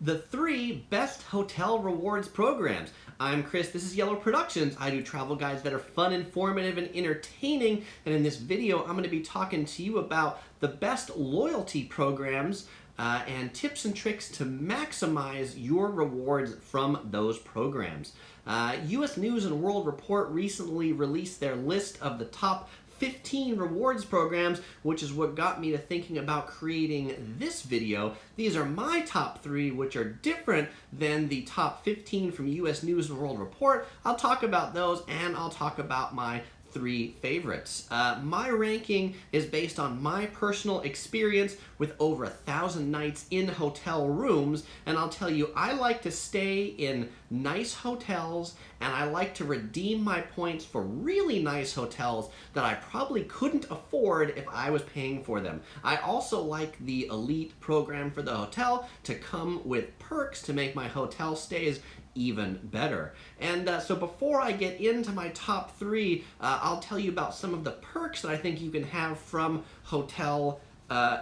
The 3 best hotel rewards programs. I'm Chris, this is Yellow Productions. I do travel guides that are fun, informative, and entertaining. And in this video, I'm going to be talking to you about the best loyalty programs and tips and tricks to maximize your rewards from those programs. US News and World Report recently released their list of the top 15 rewards programs, which is what got me to thinking about creating this video. These are my top 3, which are different than the top 15 from US News and World Report. I'll talk about those, and I'll talk about my 3 favorites. My ranking is based on my personal experience with over 1,000 nights in hotel rooms, and I'll tell you, I like to stay in nice hotels, and I like to redeem my points for really nice hotels that I probably couldn't afford if I was paying for them. I also like the elite program for the hotel to come with perks to make my hotel stays even better. And so before I get into my top 3, I'll tell you about some of the perks that I think you can have from hotel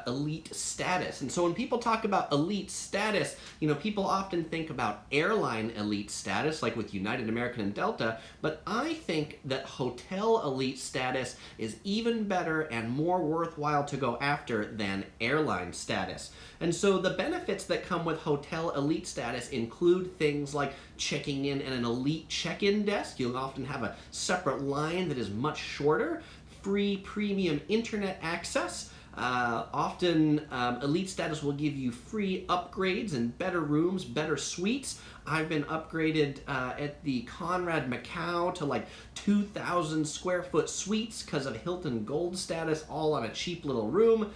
elite status. And so when people talk about elite status, you know, people often think about airline elite status, like with United, American, and Delta, but I think that hotel elite status is even better and more worthwhile to go after than airline status. And so the benefits that come with hotel elite status include things like checking in at an elite check-in desk. You'll often have a separate line that is much shorter, free premium internet access. Often elite status will give you free upgrades and better rooms, better suites. I've been upgraded at the Conrad Macau to like 2,000 square foot suites because of Hilton Gold status, all on a cheap little room.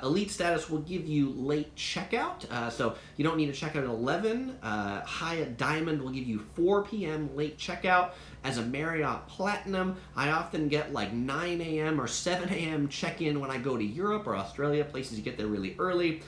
Elite status will give you late checkout, so you don't need to check out at 11. Hyatt Diamond will give you 4 p.m. late checkout. As a Marriott Platinum, I often get like 9 a.m. or 7 a.m. check-in when I go to Europe or Australia, places you get there really early.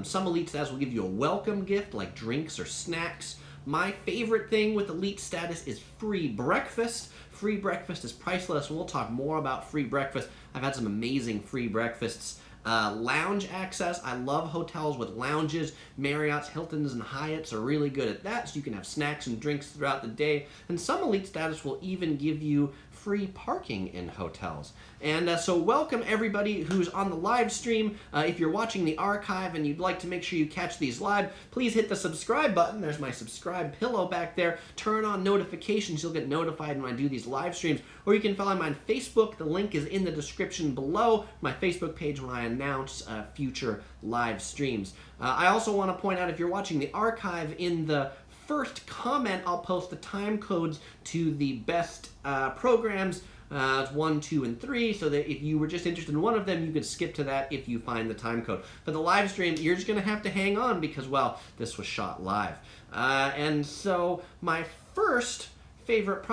Some elite status will give you a welcome gift like drinks or snacks. My favorite thing with elite status is free breakfast. Free breakfast is priceless, and we'll talk more about free breakfast. I've had some amazing free breakfasts. Lounge access. I love hotels with lounges. Marriott's, Hilton's, and Hyatt's are really good at that, so you can have snacks and drinks throughout the day. And some elite status will even give you free parking in hotels. And so welcome everybody who's on the live stream. If you're watching the archive and you'd like to make sure you catch these live, please hit the subscribe button. There's my subscribe pillow back there. Turn on notifications. You'll get notified when I do these live streams. Or you can follow me on Facebook. The link is in the description below. My Facebook page when I announce future live streams. I also want to point out, if you're watching the archive, in the first comment I'll post the time codes to the best programs. 1, 2, and 3, so that if you were just interested in one of them, you could skip to that if you find the time code. For the live stream, you're just going to have to hang on because, well, this was shot live. And so my first favorite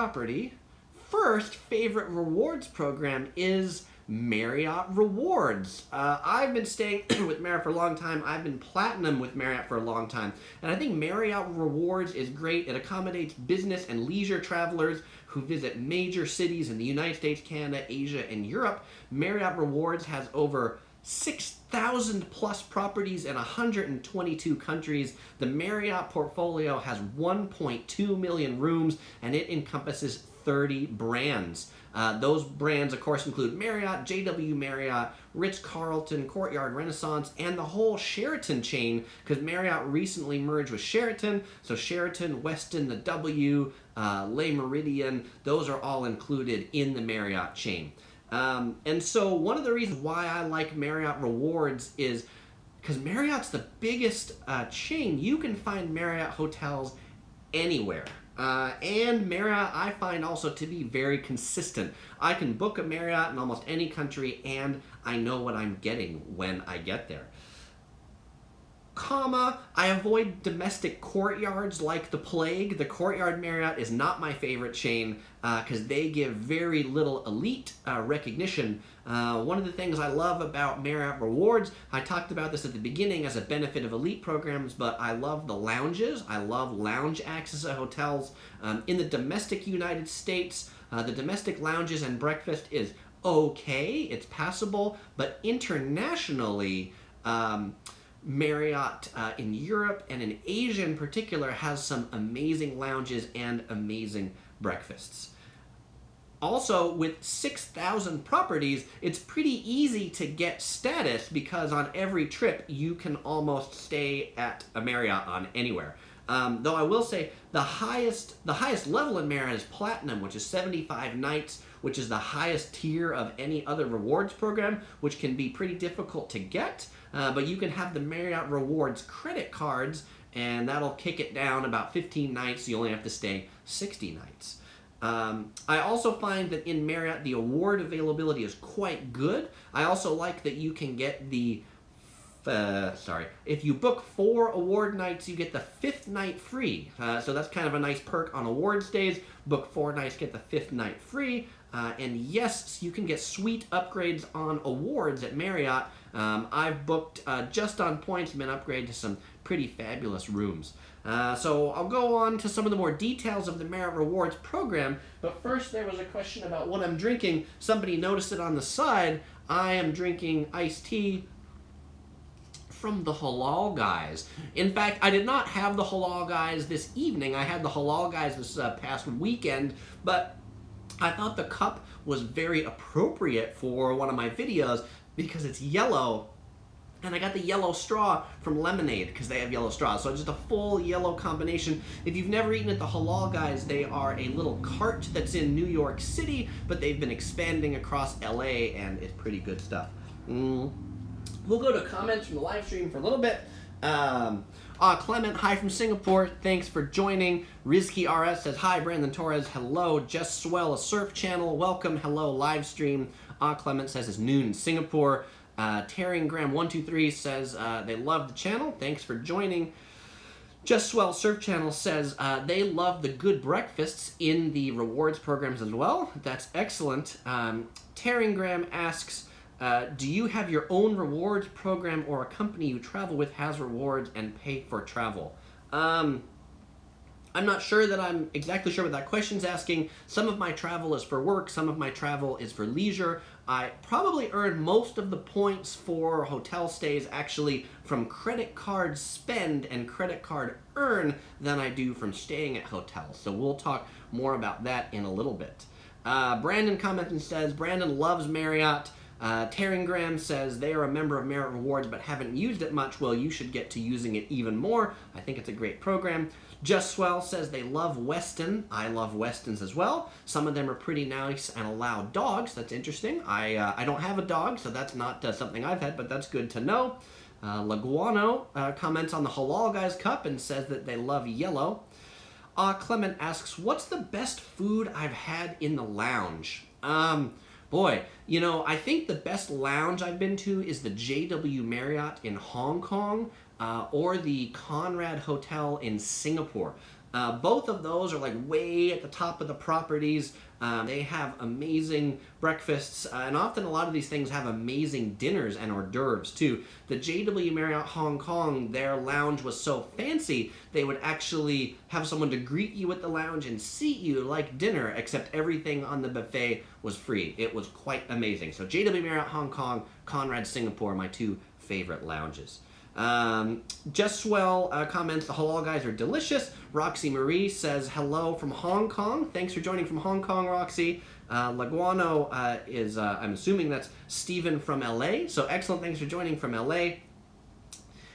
rewards program is Marriott Rewards. I've been staying with Marriott for a long time. I've been platinum with Marriott for a long time. And I think Marriott Rewards is great. It accommodates business and leisure travelers who visit major cities in the United States, Canada, Asia, and Europe. Marriott Rewards has over 6,000 plus properties in 122 countries. The Marriott portfolio has 1.2 million rooms, and it encompasses 30 brands. Those brands, of course, include Marriott, JW Marriott, Ritz-Carlton, Courtyard, Renaissance, and the whole Sheraton chain, because Marriott recently merged with Sheraton. So Sheraton, Westin, the W, Le Méridien, those are all included in the Marriott chain. And so one of the reasons why I like Marriott Rewards is because Marriott's the biggest chain. You can find Marriott hotels anywhere. And Marriott, I find also to be very consistent. I can book a Marriott in almost any country, and I know what I'm getting when I get there. I avoid domestic courtyards like the plague. The Courtyard Marriott is not my favorite chain because they give very little elite recognition. One of the things I love about Marriott Rewards, I talked about this at the beginning as a benefit of elite programs, but I love the lounges. I love lounge access at hotels. In the domestic United States, the domestic lounges and breakfast is okay, it's passable, but internationally, Marriott in Europe and in Asia in particular has some amazing lounges and amazing breakfasts. Also, with 6,000 properties, it's pretty easy to get status because on every trip you can almost stay at a Marriott on anywhere. Though I will say the highest level in Marriott is Platinum, which is 75 nights, which is the highest tier of any other rewards program, which can be pretty difficult to get. But you can have the Marriott Rewards credit cards, and that'll kick it down about 15 nights, so you only have to stay 60 nights. I also find that in Marriott the award availability is quite good. I also like that you can get the if you book 4 award nights, you get the 5th night free. So that's kind of a nice perk on awards days. Book 4 nights, get the 5th night free. And yes, you can get suite upgrades on awards at Marriott. I've booked just on points and been upgraded to some pretty fabulous rooms. So I'll go on to some of the more details of the Marriott Rewards program, but first there was a question about what I'm drinking. Somebody noticed it on the side. I am drinking iced tea from the Halal Guys. In fact, I did not have the Halal Guys this evening. I had the Halal Guys this past weekend, but I thought the cup was very appropriate for one of my videos because it's yellow. And I got the yellow straw from Lemonade because they have yellow straws. So just a full yellow combination. If you've never eaten at the Halal Guys, they are a little cart that's in New York City, but they've been expanding across LA, and it's pretty good stuff. We'll go to comments from the live stream for a little bit. Clement, hi from Singapore. Thanks for joining. Rizky RS says, hi. Brandon Torres, hello. Just Swell, a surf channel. Welcome, hello, live stream. Clement says it's noon in Singapore. Taryn Graham 123 says they love the channel. Thanks for joining. Just Swell Surf Channel says they love the good breakfasts in the rewards programs as well. That's excellent. Taryn Graham asks, do you have your own rewards program or a company you travel with has rewards and pay for travel? I'm not sure that I'm exactly sure what that question's asking. Some of my travel is for work, some of my travel is for leisure. I probably earn most of the points for hotel stays actually from credit card spend and credit card earn than I do from staying at hotels. So we'll talk more about that in a little bit. Brandon comments and says, Brandon loves Marriott. Taryn Graham says they are a member of Marriott Rewards but haven't used it much. Well, you should get to using it even more. I think it's a great program. Just Swell says they love Westin. I love Westins as well. Some of them are pretty nice and allow dogs. That's interesting. I don't have a dog, so that's not something I've had, but that's good to know. Laguano comments on the Halal Guys Cup and says that they love yellow. Clement asks, what's the best food I've had in the lounge? Boy, you know, I think the best lounge I've been to is the JW Marriott in Hong Kong or the Conrad Hotel in Singapore. Both of those are like way at the top of the properties. They have amazing breakfasts, and often a lot of these things have amazing dinners and hors d'oeuvres too. The JW Marriott Hong Kong, their lounge was so fancy, they would actually have someone to greet you at the lounge and seat you like dinner, except everything on the buffet was free. It was quite amazing. So JW Marriott Hong Kong, Conrad Singapore, my two favorite lounges. Just Swell comments, the Halal Guys are delicious. Roxy Marie says hello from Hong Kong. Thanks for joining from Hong Kong, Roxy. Laguano is, I'm assuming that's Stephen from LA. So excellent, thanks for joining from LA.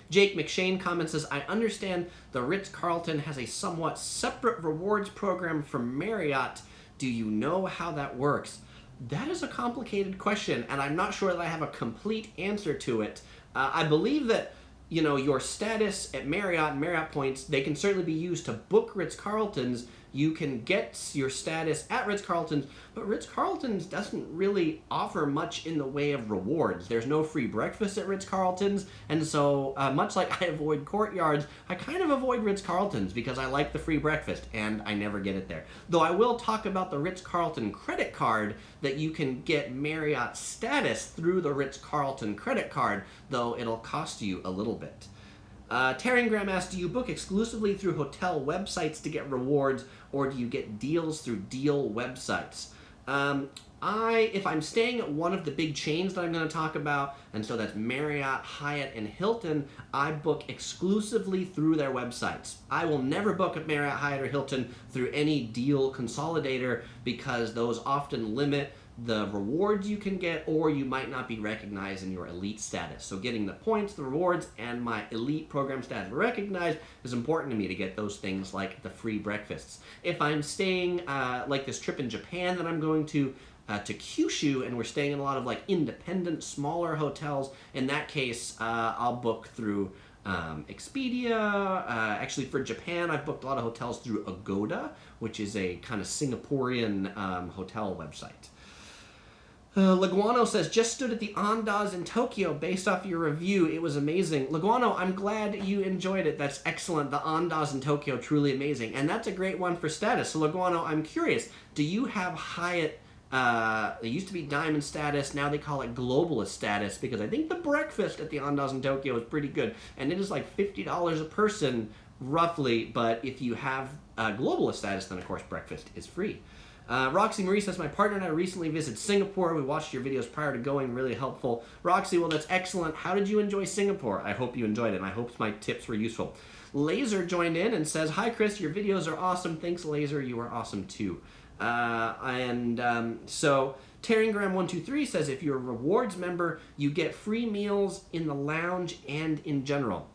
Jake Mcshane comments, says, I understand the Ritz-Carlton has a somewhat separate rewards program from Marriott. Do you know how that works? That is a complicated question, and I'm not sure that I have a complete answer to it. I believe that, you know, your status at Marriott and Marriott points, they can certainly be used to book Ritz-Carltons. You can get your status at Ritz-Carltons, but Ritz-Carltons doesn't really offer much in the way of rewards. There's no free breakfast at Ritz-Carltons, and so much like I avoid Courtyards, I kind of avoid Ritz-Carltons because I like the free breakfast, and I never get it there. Though I will talk about the Ritz-Carlton credit card that you can get Marriott status through the Ritz-Carlton credit card, though it'll cost you a little bit. Taryn Graham asks, do you book exclusively through hotel websites to get rewards, or do you get deals through deal websites? If I'm staying at one of the big chains that I'm going to talk about, and so that's Marriott, Hyatt, and Hilton, I book exclusively through their websites. I will never book at Marriott, Hyatt, or Hilton through any deal consolidator because those often limit the rewards you can get, or you might not be recognized in your elite status. So getting the points, the rewards, and my elite program status recognized is important to me to get those things like the free breakfasts. If I'm staying like this trip in Japan that I'm going to Kyushu, and we're staying in a lot of like independent, smaller hotels, in that case, I'll book through Expedia. Actually, for Japan, I've booked a lot of hotels through Agoda, which is a kind of Singaporean hotel website. Leguano says, just stood at the Andaz in Tokyo based off your review. It was amazing. Leguano, I'm glad you enjoyed it. That's excellent. The Andaz in Tokyo, truly amazing. And that's a great one for status. So Leguano, I'm curious, do you have Hyatt? It used to be Diamond status. Now they call it Globalist status because I think the breakfast at the Andaz in Tokyo is pretty good. And it is like $50 a person, roughly. But if you have Globalist status, then of course breakfast is free. Roxy Marie says, my partner and I recently visited Singapore. We watched your videos prior to going, really helpful. Roxy, well, that's excellent. How did you enjoy Singapore? I hope you enjoyed it, and I hope my tips were useful. Laser joined in and says, hi, Chris, your videos are awesome. Thanks, Laser. You are awesome, too. So Terringram123 says, if you're a rewards member, you get free meals in the lounge and in general.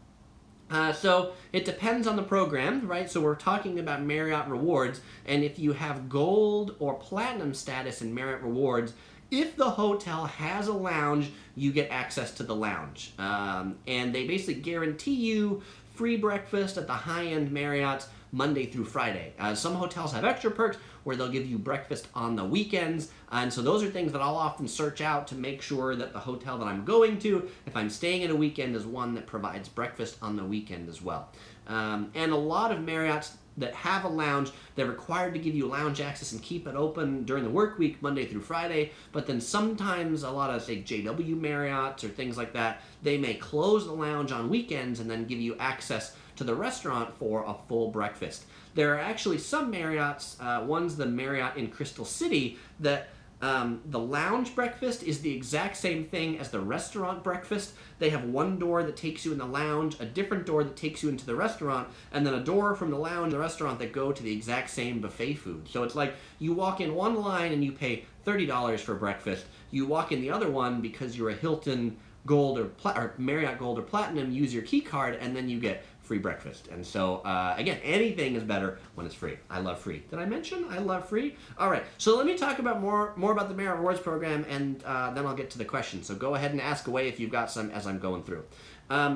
So it depends on the program, right? So we're talking about Marriott Rewards, and if you have gold or platinum status in Marriott Rewards, if the hotel has a lounge, you get access to the lounge. And they basically guarantee you free breakfast at the high-end Marriotts Monday through Friday. Some hotels have extra perks where they'll give you breakfast on the weekends, and so those are things that I'll often search out to make sure that the hotel that I'm going to, if I'm staying at a weekend, is one that provides breakfast on the weekend as well. And a lot of Marriotts that have a lounge, they're required to give you lounge access and keep it open during the work week, Monday through Friday, but then sometimes a lot of, say, JW Marriotts or things like that, they may close the lounge on weekends and then give you access to the restaurant for a full breakfast. There are actually some Marriotts, one's the Marriott in Crystal City, that the lounge breakfast is the exact same thing as the restaurant breakfast. They have one door that takes you in the lounge, a different door that takes you into the restaurant, and then a door from the lounge to the restaurant that go to the exact same buffet food. So it's like you walk in one line and you pay $30 for breakfast. You walk in the other one because you're a Hilton Gold or Marriott Gold or Platinum, use your key card, and then you get free breakfast. And so, again, anything is better when it's free. I love free. Did I mention I love free? All right, so let me talk about more about the Marriott Rewards program, and then I'll get to the questions. So go ahead and ask away if you've got some as I'm going through.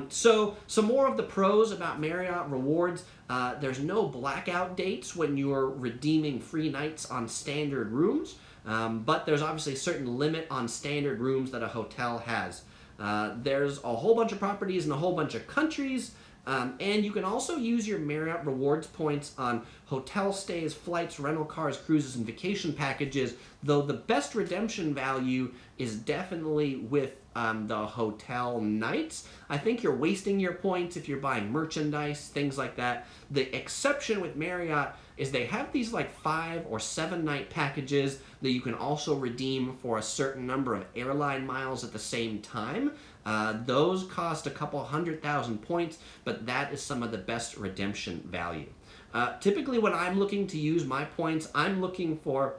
So some more of the pros about Marriott Rewards. There's no blackout dates when you're redeeming free nights on standard rooms, but there's obviously a certain limit on standard rooms that a hotel has. There's a whole bunch of properties in a whole bunch of countries, and you can also use your Marriott Rewards points on hotel stays, flights, rental cars, cruises, and vacation packages, though the best redemption value is definitely with the hotel nights. I think you're wasting your points if you're buying merchandise, things like that. The exception with Marriott is they have these like 5 or 7 night packages that you can also redeem for a certain number of airline miles at the same time. Those cost a couple 100,000 points, but that is some of the best redemption value. Typically when I'm looking to use my points, I'm looking for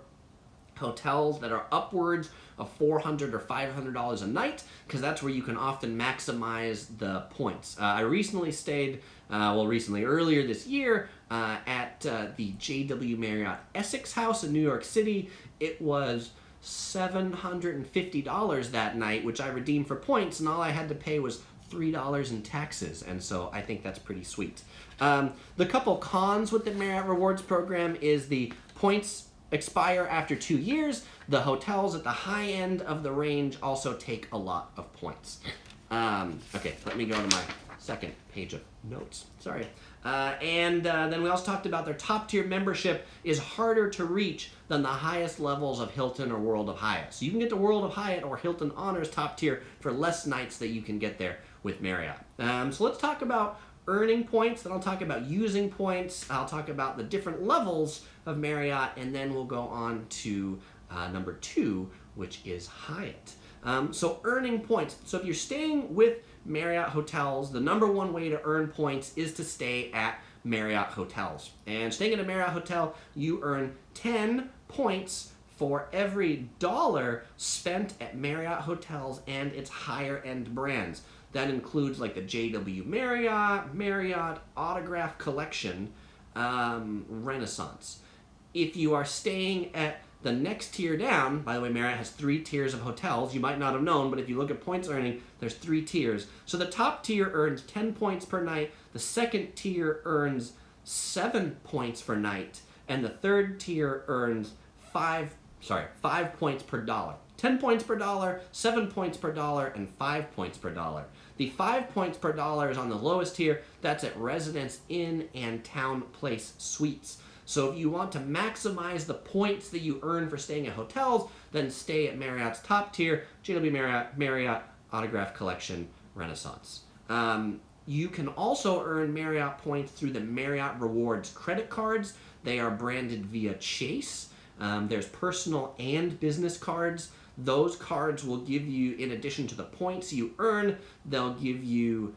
hotels that are upwards of $400 or $500 a night, because that's where you can often maximize the points. I recently stayed, earlier this year, at the JW Marriott Essex House in New York City. It was $750 that night, which I redeemed for points, and all I had to pay was $3 in taxes, and so I think that's pretty sweet. The couple cons with the Marriott Rewards program is the points expire after 2 years. The hotels at the high end of the range also take a lot of points. Okay, let me go to my second page of notes. Sorry. Then we also talked about their top tier membership is harder to reach than the highest levels of Hilton or World of Hyatt. So you can get to World of Hyatt or Hilton Honors top tier for less nights that you can get there with Marriott. So let's talk about earning points, then I'll talk about using points, I'll talk about the different levels of Marriott, and then we'll go on to number 2, which is Hyatt. So earning points. So if you're staying with Marriott Hotels, the number one way to earn points is to stay at Marriott Hotels. And staying at a Marriott Hotel, you earn 10 points for every dollar spent at Marriott Hotels and its higher end brands. That includes like the JW Marriott Autograph Collection, Renaissance. If you are staying at the next tier down, by the way, Marriott has 3 tiers of hotels. You might not have known, but if you look at points earning, there's 3 tiers. So the top tier earns 10 points per night, the second tier earns 7 points per night, and the third tier earns 5 points per dollar. 10 points per dollar, 7 points per dollar, and 5 points per dollar. The 5 points per dollar is on the lowest tier. That's at Residence Inn and Town Place Suites. So if you want to maximize the points that you earn for staying at hotels, then stay at Marriott's top tier, JW Marriott Autograph Collection, Renaissance. You can also earn Marriott points through the Marriott Rewards credit cards. They are branded via Chase. There's personal and business cards. Those cards will give you, in addition to the points you earn, they'll give you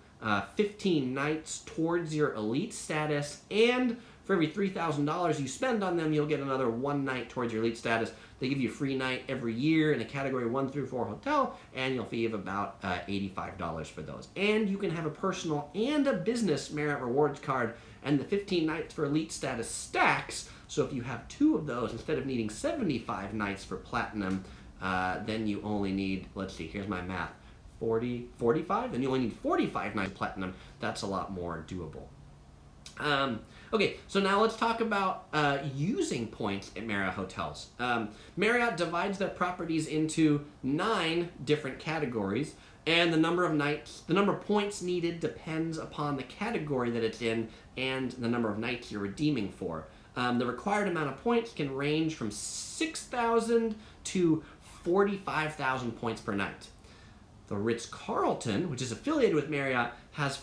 15 nights towards your elite status, and for every $3,000 you spend on them, you'll get another 1 night towards your elite status. They give you a free night every year in a category 1 through 4 hotel, annual fee of about $85 for those. And you can have a personal and a business Marriott Rewards card, and the 15 nights for elite status stacks. So if you have 2 of those, instead of needing 75 nights for platinum, then you only need, let's see, here's my math, 45? Then you only need 45 nights of platinum. That's a lot more doable. Okay, so now let's talk about using points at Marriott Hotels. Marriott divides their properties into 9 different categories, and the number of points needed depends upon the category that it's in and the number of nights you're redeeming for. The required amount of points can range from 6,000 to 45,000 points per night. The Ritz-Carlton, which is affiliated with Marriott, has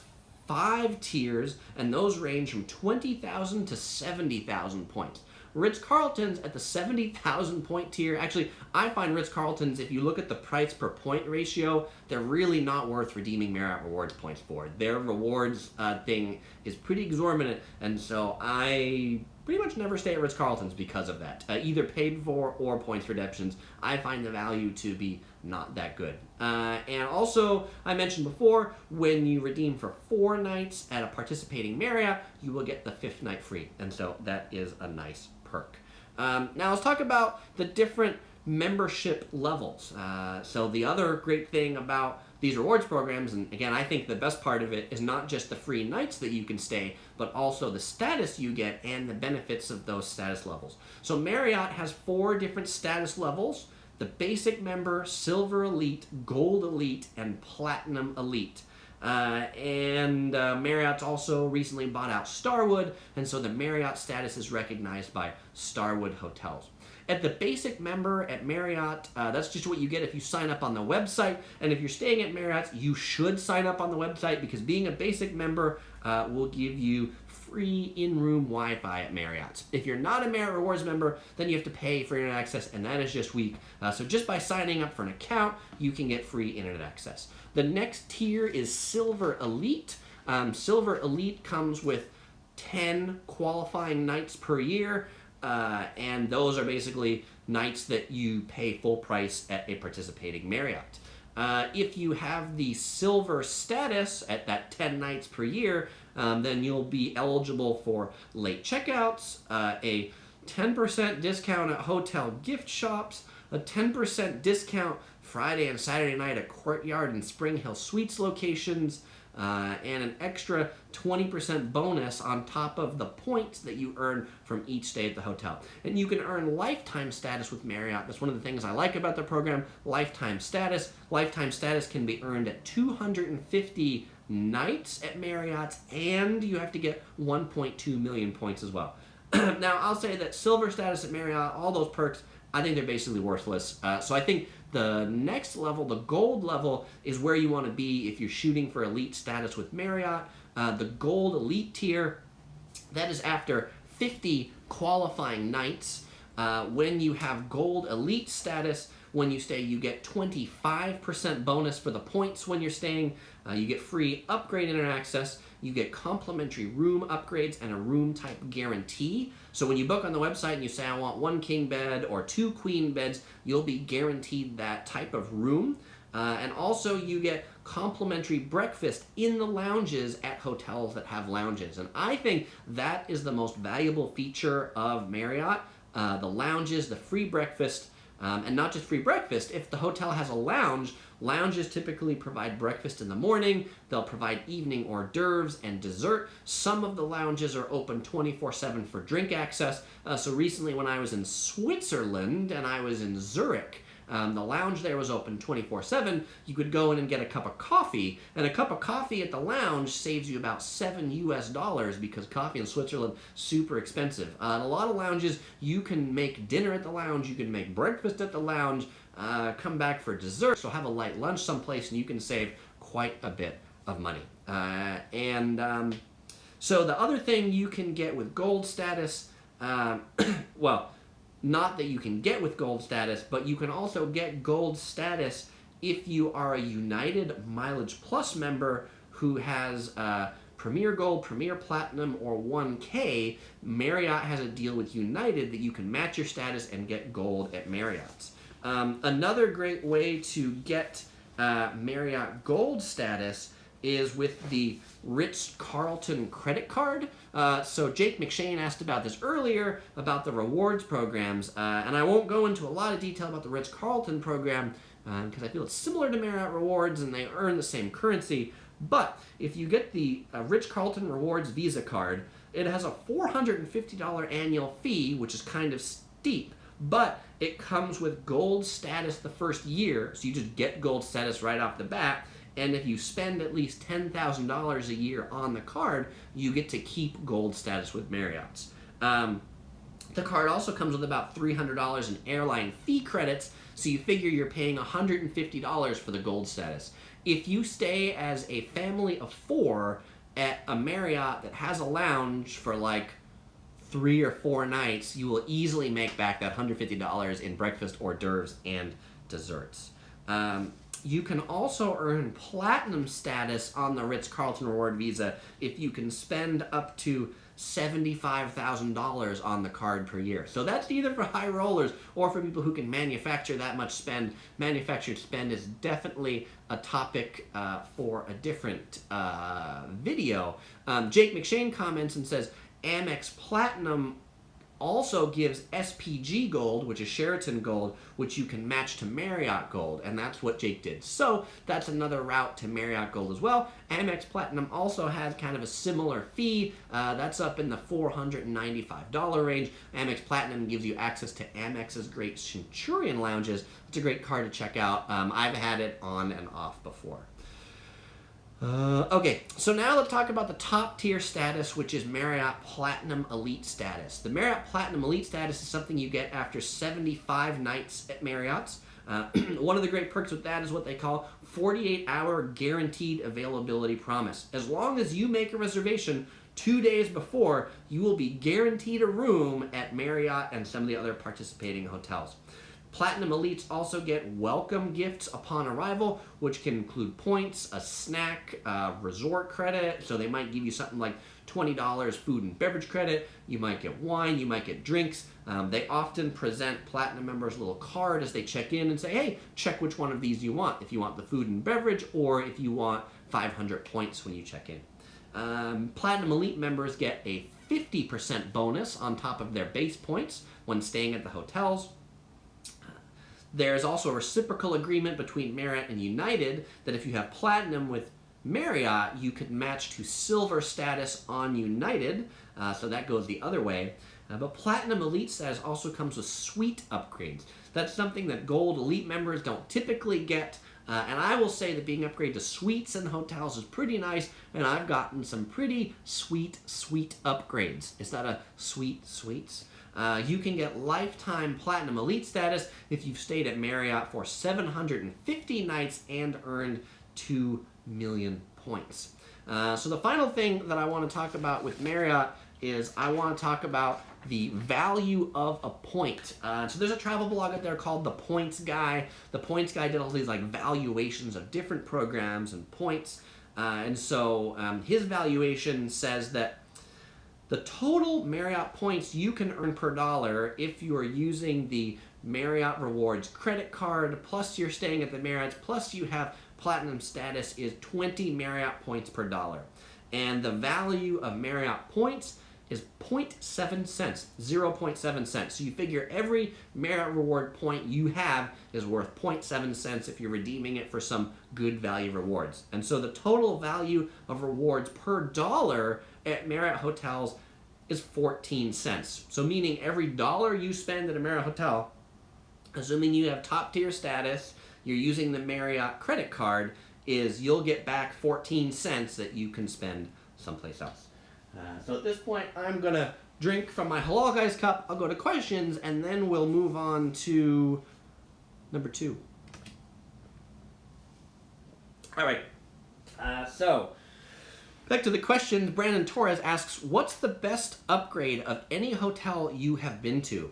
5 tiers, and those range from 20,000 to 70,000 points. Ritz-Carlton's at the 70,000 point tier. Actually, I find Ritz-Carlton's, if you look at the price per point ratio, they're really not worth redeeming Marriott Rewards points for. Their rewards thing is pretty exorbitant, and so I pretty much never stay at Ritz-Carlton's because of that. Either paid for or points redemptions. I find the value to be not that good. And also, I mentioned before, when you redeem for 4 nights at a participating Marriott, you will get the 5th night free. And so that is a nice perk. Now let's talk about the different membership levels. So the other great thing about these rewards programs, and again, I think the best part of it is not just the free nights that you can stay, but also the status you get and the benefits of those status levels. So Marriott has 4 different status levels: the basic member, silver elite, gold elite, and platinum elite. Marriott's also recently bought out Starwood, and so the Marriott status is recognized by Starwood Hotels. At the basic member at Marriott, that's just what you get if you sign up on the website. And if you're staying at Marriott, you should sign up on the website, because being a basic member will give you free in-room Wi-Fi at Marriott. If you're not a Marriott Rewards member, then you have to pay for internet access, and that is just weak. So just by signing up for an account, you can get free internet access. The next tier is Silver Elite. Silver Elite comes with 10 qualifying nights per year. And those are basically nights that you pay full price at a participating Marriott. If you have the silver status at that 10 nights per year, then you'll be eligible for late checkouts, a 10% discount at hotel gift shops, a 10% discount Friday and Saturday night at Courtyard and Spring Hill Suites locations, and an extra 20% bonus on top of the points that you earn from each stay at the hotel. And you can earn lifetime status with Marriott. That's one of the things I like about the program, lifetime status. Lifetime status can be earned at 250 nights at Marriott, and you have to get 1.2 million points as well. Now, I'll say that silver status at Marriott, all those perks, I think they're basically worthless. So I think the next level, the gold level, is where you want to be if you're shooting for elite status with Marriott. The gold elite tier, that is after 50 qualifying nights. When you have Gold Elite status, when you stay, you get 25% bonus for the points when you're staying. You get free upgrade internet access. You get complimentary room upgrades and a room type guarantee. So when you book on the website and you say, I want 1 king bed or 2 queen beds, you'll be guaranteed that type of room. And also you get complimentary breakfast in the lounges at hotels that have lounges. And I think that is the most valuable feature of Marriott. The lounges, the free breakfast, and not just free breakfast. If the hotel has a lounge, lounges typically provide breakfast in the morning. They'll provide evening hors d'oeuvres and dessert. Some of the lounges are open 24/7 for drink access. So recently when I was in Switzerland and I was in Zurich, the lounge there was open 24/7. You could go in and get a cup of coffee, and a cup of coffee at the lounge saves you about $7 because coffee in Switzerland super expensive. In a lot of lounges, you can make dinner at the lounge, you can make breakfast at the lounge, come back for dessert, so have a light lunch someplace, and you can save quite a bit of money. So the other thing you can get with gold status, well, not that you can get with gold status, but you can also get gold status if you are a United Mileage Plus member who has Premier Gold, Premier Platinum, or 1K. Marriott has a deal with United that you can match your status and get gold at Marriott's. Another great way to get Marriott Gold status is with the Ritz-Carlton credit card. So Jake Mcshane asked about this earlier, about the rewards programs, and I won't go into a lot of detail about the Ritz-Carlton program because I feel it's similar to Marriott Rewards and they earn the same currency. But if you get the Ritz-Carlton Rewards Visa card, it has a $450 annual fee, which is kind of steep, but it comes with gold status the first year, so you just get gold status right off the bat. And if you spend at least $10,000 a year on the card, you get to keep gold status with Marriott's. The card also comes with about $300 in airline fee credits, so you figure you're paying $150 for the gold status. If you stay as a family of 4 at a Marriott that has a lounge for like 3 or 4 nights, you will easily make back that $150 in breakfast, hors d'oeuvres, and desserts. You can also earn platinum status on the Ritz-Carlton Reward Visa if you can spend up to $75,000 on the card per year. So that's either for high rollers or for people who can manufacture that much spend. Manufactured spend is definitely a topic for a different video. Jake Mcshane comments and says, Amex Platinum also gives SPG Gold, which is Sheraton Gold, which you can match to Marriott Gold, and that's what Jake did. So that's another route to Marriott Gold as well. Amex Platinum also has kind of a similar fee. That's up in the $495 range. Amex Platinum gives you access to Amex's great Centurion lounges. It's a great card to check out. I've had it on and off before. Okay, so now let's talk about the top tier status, which is Marriott Platinum Elite status. The Marriott Platinum Elite status is something you get after 75 nights at Marriott's. One of the great perks with that is what they call 48-hour guaranteed availability promise. As long as you make a reservation 2 days before, you will be guaranteed a room at Marriott and some of the other participating hotels. Platinum Elites also get welcome gifts upon arrival, which can include points, a snack, resort credit. So they might give you something like $20 food and beverage credit. You might get wine, you might get drinks. They often present Platinum members a little card as they check in and say, hey, check which one of these you want. If you want the food and beverage or if you want 500 points when you check in. Platinum Elite members get a 50% bonus on top of their base points when staying at the hotels. There's also a reciprocal agreement between Marriott and United that if you have Platinum with Marriott, you could match to Silver status on United, so that goes the other way. But Platinum Elite status also comes with suite upgrades. That's something that Gold Elite members don't typically get, and I will say that being upgraded to suites in hotels is pretty nice, and I've gotten some pretty sweet upgrades. Is that a suites? You can get lifetime Platinum Elite status if you've stayed at Marriott for 750 nights and earned 2 million points. So the final thing that I want to talk about with Marriott is I want to talk about the value of a point. So there's a travel blog out there called The Points Guy. The Points Guy did all these like valuations of different programs and points. And so his valuation says that the total Marriott points you can earn per dollar if you are using the Marriott Rewards credit card, plus you're staying at the Marriott, plus you have platinum status, is 20 Marriott points per dollar. And the value of Marriott points is 0.7 cents, 0.7 cents. So you figure every Marriott Reward point you have is worth 0.7 cents if you're redeeming it for some good value rewards. And so the total value of rewards per dollar at Marriott Hotels is 14 cents. So meaning every dollar you spend at a Marriott Hotel, assuming you have top tier status, you're using the Marriott credit card, is you'll get back 14 cents that you can spend someplace else. So at this point, I'm going to drink from my Halal Guys cup. I'll go to questions, and then we'll move on to number 2. All right. So back to the questions. Brandon Torres asks, what's the best upgrade of any hotel you have been to?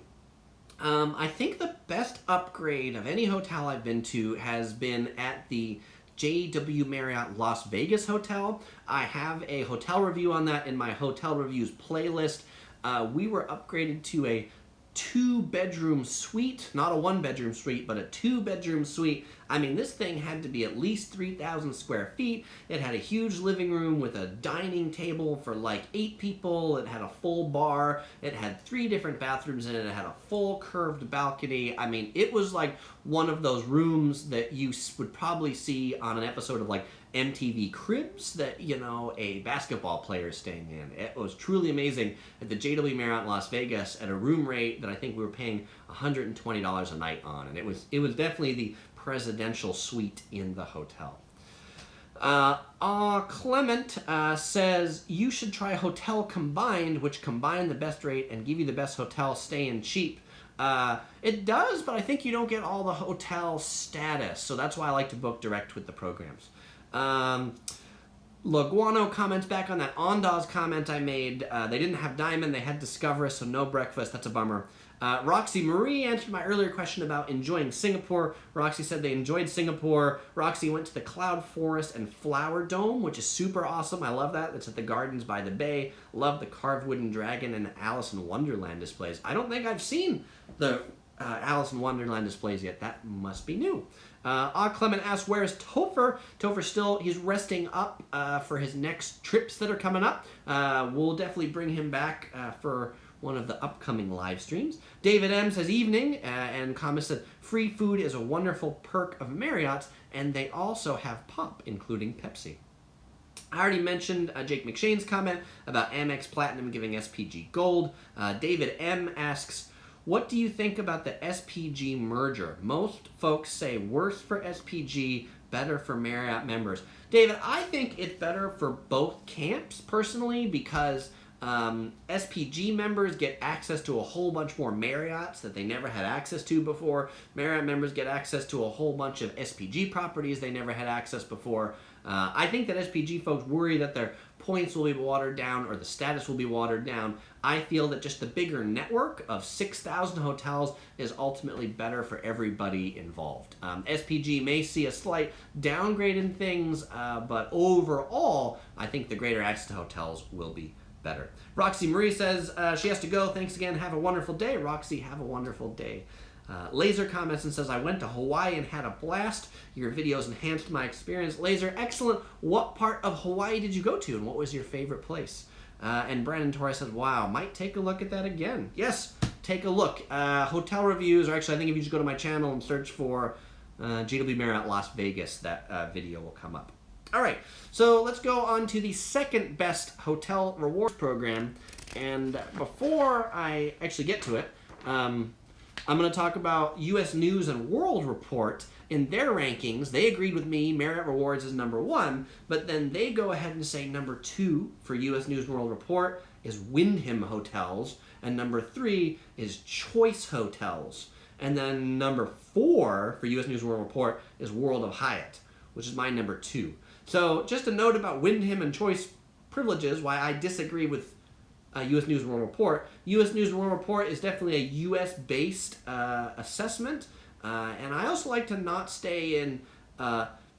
I think the best upgrade of any hotel I've been to has been at the JW Marriott Las Vegas Hotel. I have a hotel review on that in my hotel reviews playlist. We were upgraded to a 2-bedroom suite, not a 1-bedroom suite, but a 2-bedroom suite. I mean, this thing had to be at least 3,000 square feet. It had a huge living room with a dining table for like 8 people. It had a full bar. It had 3 different bathrooms in it. It had a full curved balcony. I mean, it was like one of those rooms that you would probably see on an episode of like MTV Cribs that, you know, a basketball player is staying in. It was truly amazing at the JW Marriott Las Vegas at a room rate that I think we were paying $120 a night on. And it was definitely the presidential suite in the hotel. Clement says, you should try Hotel Combined, which combine the best rate and give you the best hotel staying cheap. It does, but I think you don't get all the hotel status. So that's why I like to book direct with the programs. Laguano comments back on that Ondas comment I made. They didn't have Diamond, they had Discover, so no breakfast. That's a bummer. Roxy Marie answered my earlier question about enjoying Singapore. Roxy said they enjoyed Singapore. Roxy went to the Cloud Forest and Flower Dome, which is super awesome. I love that. It's at the Gardens by the Bay. Love the carved wooden dragon and Alice in Wonderland displays. I don't think I've seen the Alice in Wonderland displays yet. That must be new. Clement asks, where is Topher? Topher still, he's resting up for his next trips that are coming up. We'll definitely bring him back for one of the upcoming live streams. David M says, evening, and comments that free food is a wonderful perk of Marriott's, and they also have pop, including Pepsi. I already mentioned Jake Mcshane's comment about Amex Platinum giving SPG Gold. David M asks, what do you think about the SPG merger? Most folks say worse for SPG, better for Marriott members. David, I think it's better for both camps, personally, because SPG members get access to a whole bunch more Marriotts that they never had access to before. Marriott members get access to a whole bunch of SPG properties they never had access before. I think that SPG folks worry that their points will be watered down or the status will be watered down. I feel that just the bigger network of 6,000 hotels is ultimately better for everybody involved. SPG may see a slight downgrade in things, but overall, I think the greater access to hotels will be better. Roxy Marie says she has to go. Thanks again. Have a wonderful day. Roxy, have a wonderful day. Laser comments and says, I went to Hawaii and had a blast. Your videos enhanced my experience. Laser, excellent. What part of Hawaii did you go to, and what was your favorite place? And Brandon Torres says, wow, might take a look at that again. Yes, take a look. Hotel reviews, or actually I think if you just go to my channel and search for JW Marriott Las Vegas, that video will come up. All right, so let's go on to the second best hotel rewards program. And before I actually get to it, I'm going to talk about U.S. News and World Report. In their rankings, they agreed with me, Marriott Rewards is number 1, but then they go ahead and say number 2 for U.S. News and World Report is Wyndham Hotels, and number 3 is Choice Hotels. And then number 4 for U.S. News and World Report is World of Hyatt, which is my number 2. So just a note about Wyndham and Choice privileges, why I disagree with U.S. News and World Report. U.S. News and World Report is definitely a U.S.-based assessment, and I also like to not stay in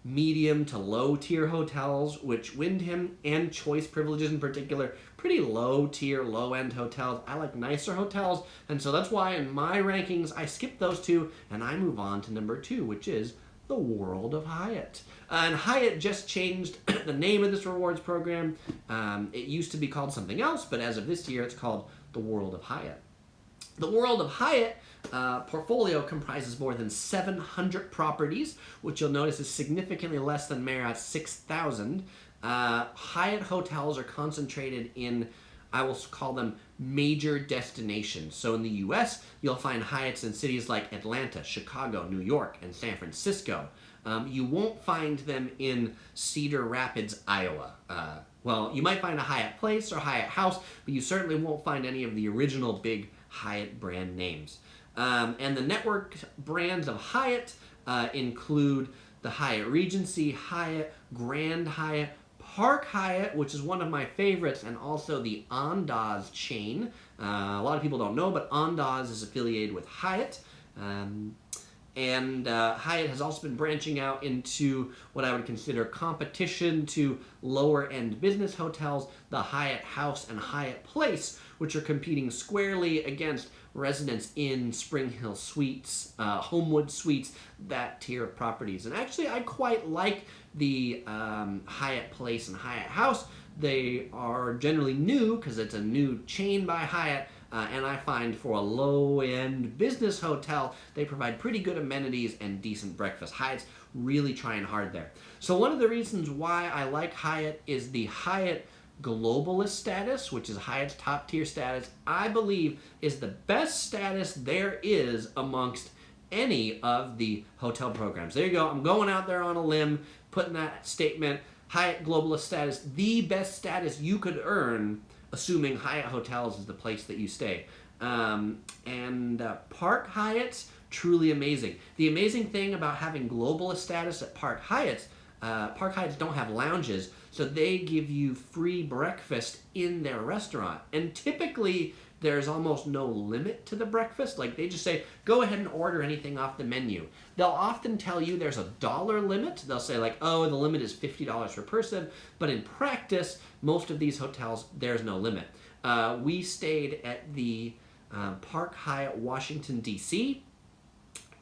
medium to low tier hotels, which Wyndham and Choice Privileges in particular, pretty low tier, low end hotels. I like nicer hotels, and so that's why in my rankings I skip those two and I move on to number 2, which is the World of Hyatt. And Hyatt just changed the name of this rewards program. It used to be called something else, but as of this year it's called the World of Hyatt. The World of Hyatt portfolio comprises more than 700 properties, which you'll notice is significantly less than Marriott's 6,000. Hyatt hotels are concentrated in, I will call them, major destinations. So in the U.S., you'll find Hyatts in cities like Atlanta, Chicago, New York, and San Francisco. You won't find them in Cedar Rapids, Iowa. Well, you might find a Hyatt Place or Hyatt House, but you certainly won't find any of the original big Hyatt brand names. And the network brands of Hyatt include the Hyatt Regency, Hyatt, Grand Hyatt, Park Hyatt, which is one of my favorites, and also the Andaz chain. A lot of people don't know, but Andaz is affiliated with Hyatt. And Hyatt has also been branching out into what I would consider competition to lower-end business hotels, the Hyatt House and Hyatt Place, which are competing squarely against Residence Inn, Spring Hill Suites, Homewood Suites, that tier of properties. And actually, I quite like the Hyatt Place and Hyatt House. They are generally new because it's a new chain by Hyatt, and I find for a low-end business hotel, they provide pretty good amenities and decent breakfast. Hyatt's really trying hard there. So one of the reasons why I like Hyatt is the Hyatt Globalist status, which is Hyatt's top tier status, I believe is the best status there is amongst any of the hotel programs. There you go. I'm going out there on a limb, putting that statement. Hyatt Globalist status, the best status you could earn, assuming Hyatt Hotels is the place that you stay. Park Hyatt's truly amazing. The amazing thing about having Globalist status at Park Hyatts don't have lounges, so they give you free breakfast in their restaurant. And typically, there's almost no limit to the breakfast. Like, they just say, go ahead and order anything off the menu. They'll often tell you there's a dollar limit. They'll say, like, oh, the limit is $50 per person. But in practice, most of these hotels, there's no limit. We stayed at the Park Hyatt Washington, D.C.,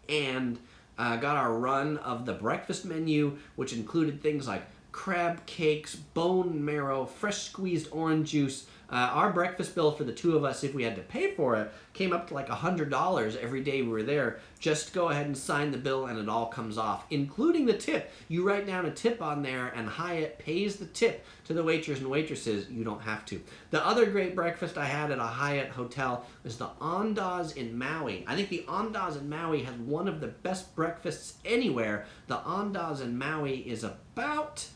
and got our run of the breakfast menu, which included things like crab cakes, bone marrow, fresh squeezed orange juice. Our breakfast bill for the two of us, if we had to pay for it, came up to like $100 every day we were there. Just go ahead and sign the bill and it all comes off, including the tip. You write down a tip on there and Hyatt pays the tip to the waiters and waitresses. You don't have to. The other great breakfast I had at a Hyatt hotel was the Andaz in Maui. I think the Andaz in Maui has one of the best breakfasts anywhere. The Andaz in Maui is about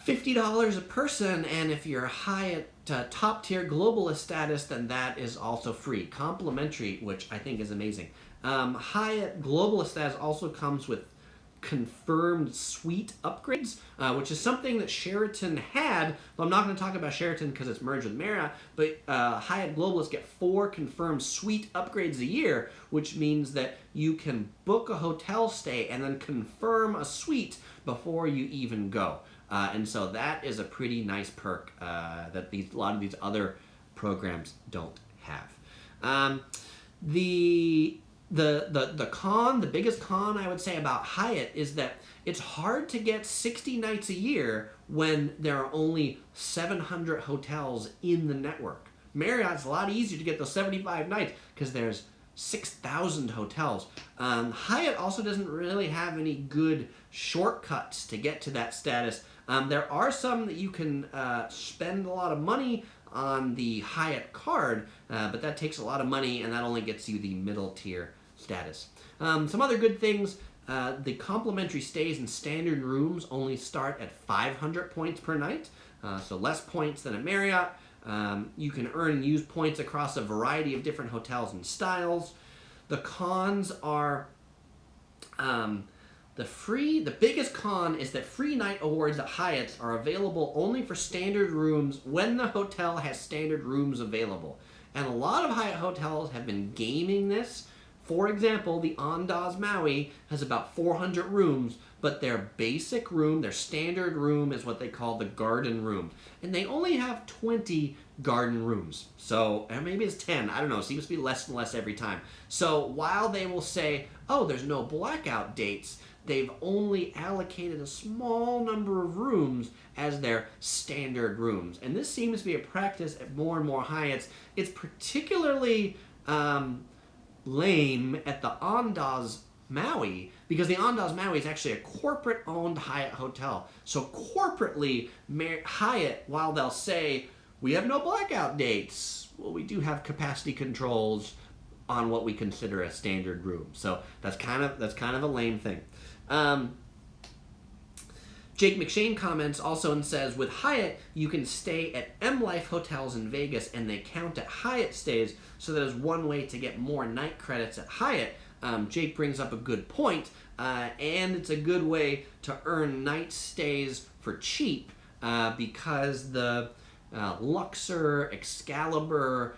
$50 a person, and if you're a Hyatt top tier globalist status, then that is also free, complimentary, which I think is amazing. Hyatt globalist status also comes with confirmed suite upgrades, which is something that Sheraton had. Well, I'm not going to talk about Sheraton because it's merged with Marriott, but Hyatt globalists get 4 confirmed suite upgrades a year, which means that you can book a hotel stay and then confirm a suite before you even go. And so that is a pretty nice perk that a lot of these other programs don't have. The biggest con I would say about Hyatt is that it's hard to get 60 nights a year when there are only 700 hotels in the network. Marriott's a lot easier to get those 75 nights because there's 6,000 hotels. Hyatt also doesn't really have any good shortcuts to get to that status. There are some that you can spend a lot of money on the Hyatt card, but that takes a lot of money and that only gets you the middle tier status. Some other good things, the complimentary stays in standard rooms only start at 500 points per night, so less points than at Marriott. You can earn and use points across a variety of different hotels and styles. The cons are The biggest con is that free night awards at Hyatt's are available only for standard rooms when the hotel has standard rooms available. And a lot of Hyatt hotels have been gaming this. For example, the Andaz Maui has about 400 rooms, but their basic room, their standard room, is what they call the garden room. And they only have 20 garden rooms. So, or maybe it's 10, I don't know, it seems to be less and less every time. So while they will say, oh, there's no blackout dates, they've only allocated a small number of rooms as their standard rooms. And this seems to be a practice at more and more Hyatts. It's particularly lame at the Andaz Maui, because the Andaz Maui is actually a corporate-owned Hyatt hotel. So corporately, Hyatt, while they'll say, we have no blackout dates, well, we do have capacity controls on what we consider a standard room. So that's kind of a lame thing. Jake Mcshane comments also and says, with Hyatt, you can stay at M Life hotels in Vegas and they count at Hyatt stays, so that is one way to get more night credits at Hyatt. Jake brings up a good point, and it's a good way to earn night stays for cheap, because the Luxor, Excalibur,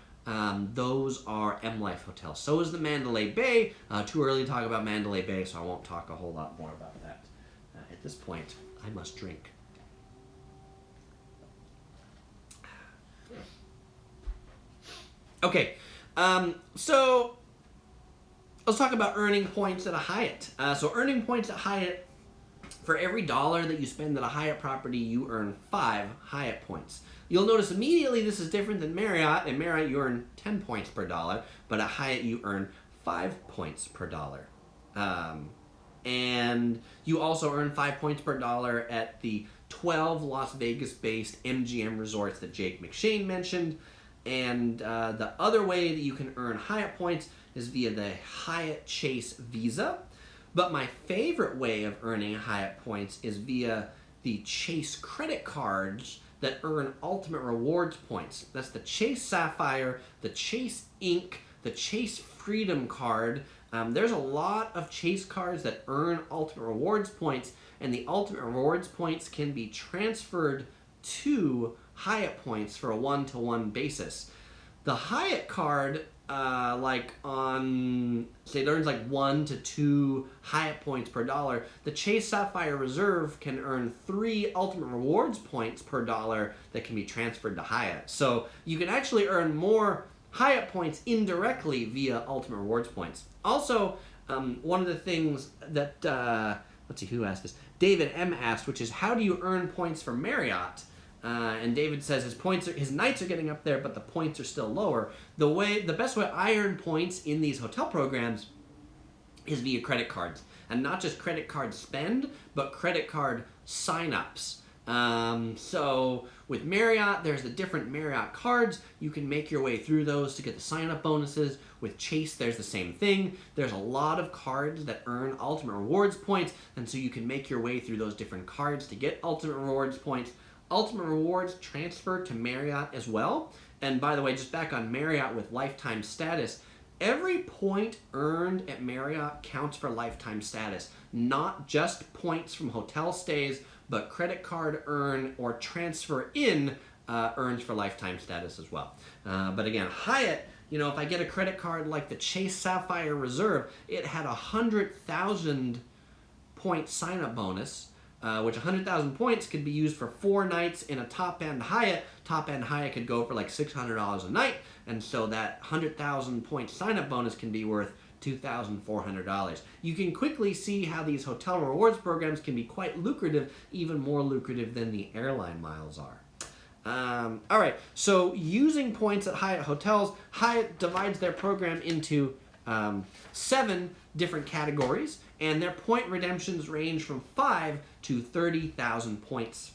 those are M Life hotels. So is the Mandalay Bay. Too early to talk about Mandalay Bay, so I won't talk a whole lot more about that. At this point, I must drink. Okay, so let's talk about earning points at a Hyatt. So earning points at Hyatt, for every dollar that you spend at a Hyatt property, you earn 5 Hyatt points. You'll notice immediately this is different than Marriott. In Marriott, you earn 10 points per dollar, but at Hyatt, you earn 5 points per dollar. And you also earn 5 points per dollar at the 12 Las Vegas-based MGM resorts that Jake Mcshane mentioned. And the other way that you can earn Hyatt points is via the Hyatt Chase Visa. But my favorite way of earning Hyatt points is via the Chase credit cards that earn Ultimate Rewards points. That's the Chase Sapphire, the Chase Ink, the Chase Freedom card. There's a lot of Chase cards that earn Ultimate Rewards points, and the Ultimate Rewards points can be transferred to Hyatt points for a one-to-one basis. The Hyatt card, say it earns like 1 to 2 Hyatt points per dollar. The Chase Sapphire Reserve can earn 3 Ultimate Rewards points per dollar that can be transferred to Hyatt. So you can actually earn more Hyatt points indirectly via Ultimate Rewards points. Also, one of the things that, let's see, who asked this? David M. asked, which is, how do you earn points for Marriott? And David says his nights are getting up there, but the points are still lower. The best way I earn points in these hotel programs is via credit cards. And not just credit card spend, but credit card sign-ups. So with Marriott, there's the different Marriott cards. You can make your way through those to get the sign-up bonuses. With Chase, there's the same thing. There's a lot of cards that earn Ultimate Rewards points, and so you can make your way through those different cards to get Ultimate Rewards points. Ultimate Rewards transfer to Marriott as well. And by the way, just back on Marriott with lifetime status, every point earned at Marriott counts for lifetime status. Not just points from hotel stays, but credit card earn or transfer in earns for lifetime status as well. But again, Hyatt, if I get a credit card like the Chase Sapphire Reserve, it had 100,000 point sign-up bonus, which 100,000 points could be used for 4 nights in a top-end Hyatt. Top-end Hyatt could go for like $600 a night, and so that 100,000 point sign-up bonus can be worth $2,400. You can quickly see how these hotel rewards programs can be quite lucrative, even more lucrative than the airline miles are. All right, so using points at Hyatt hotels, Hyatt divides their program into 7 different categories, and their point redemptions range from 5 to 30,000 points.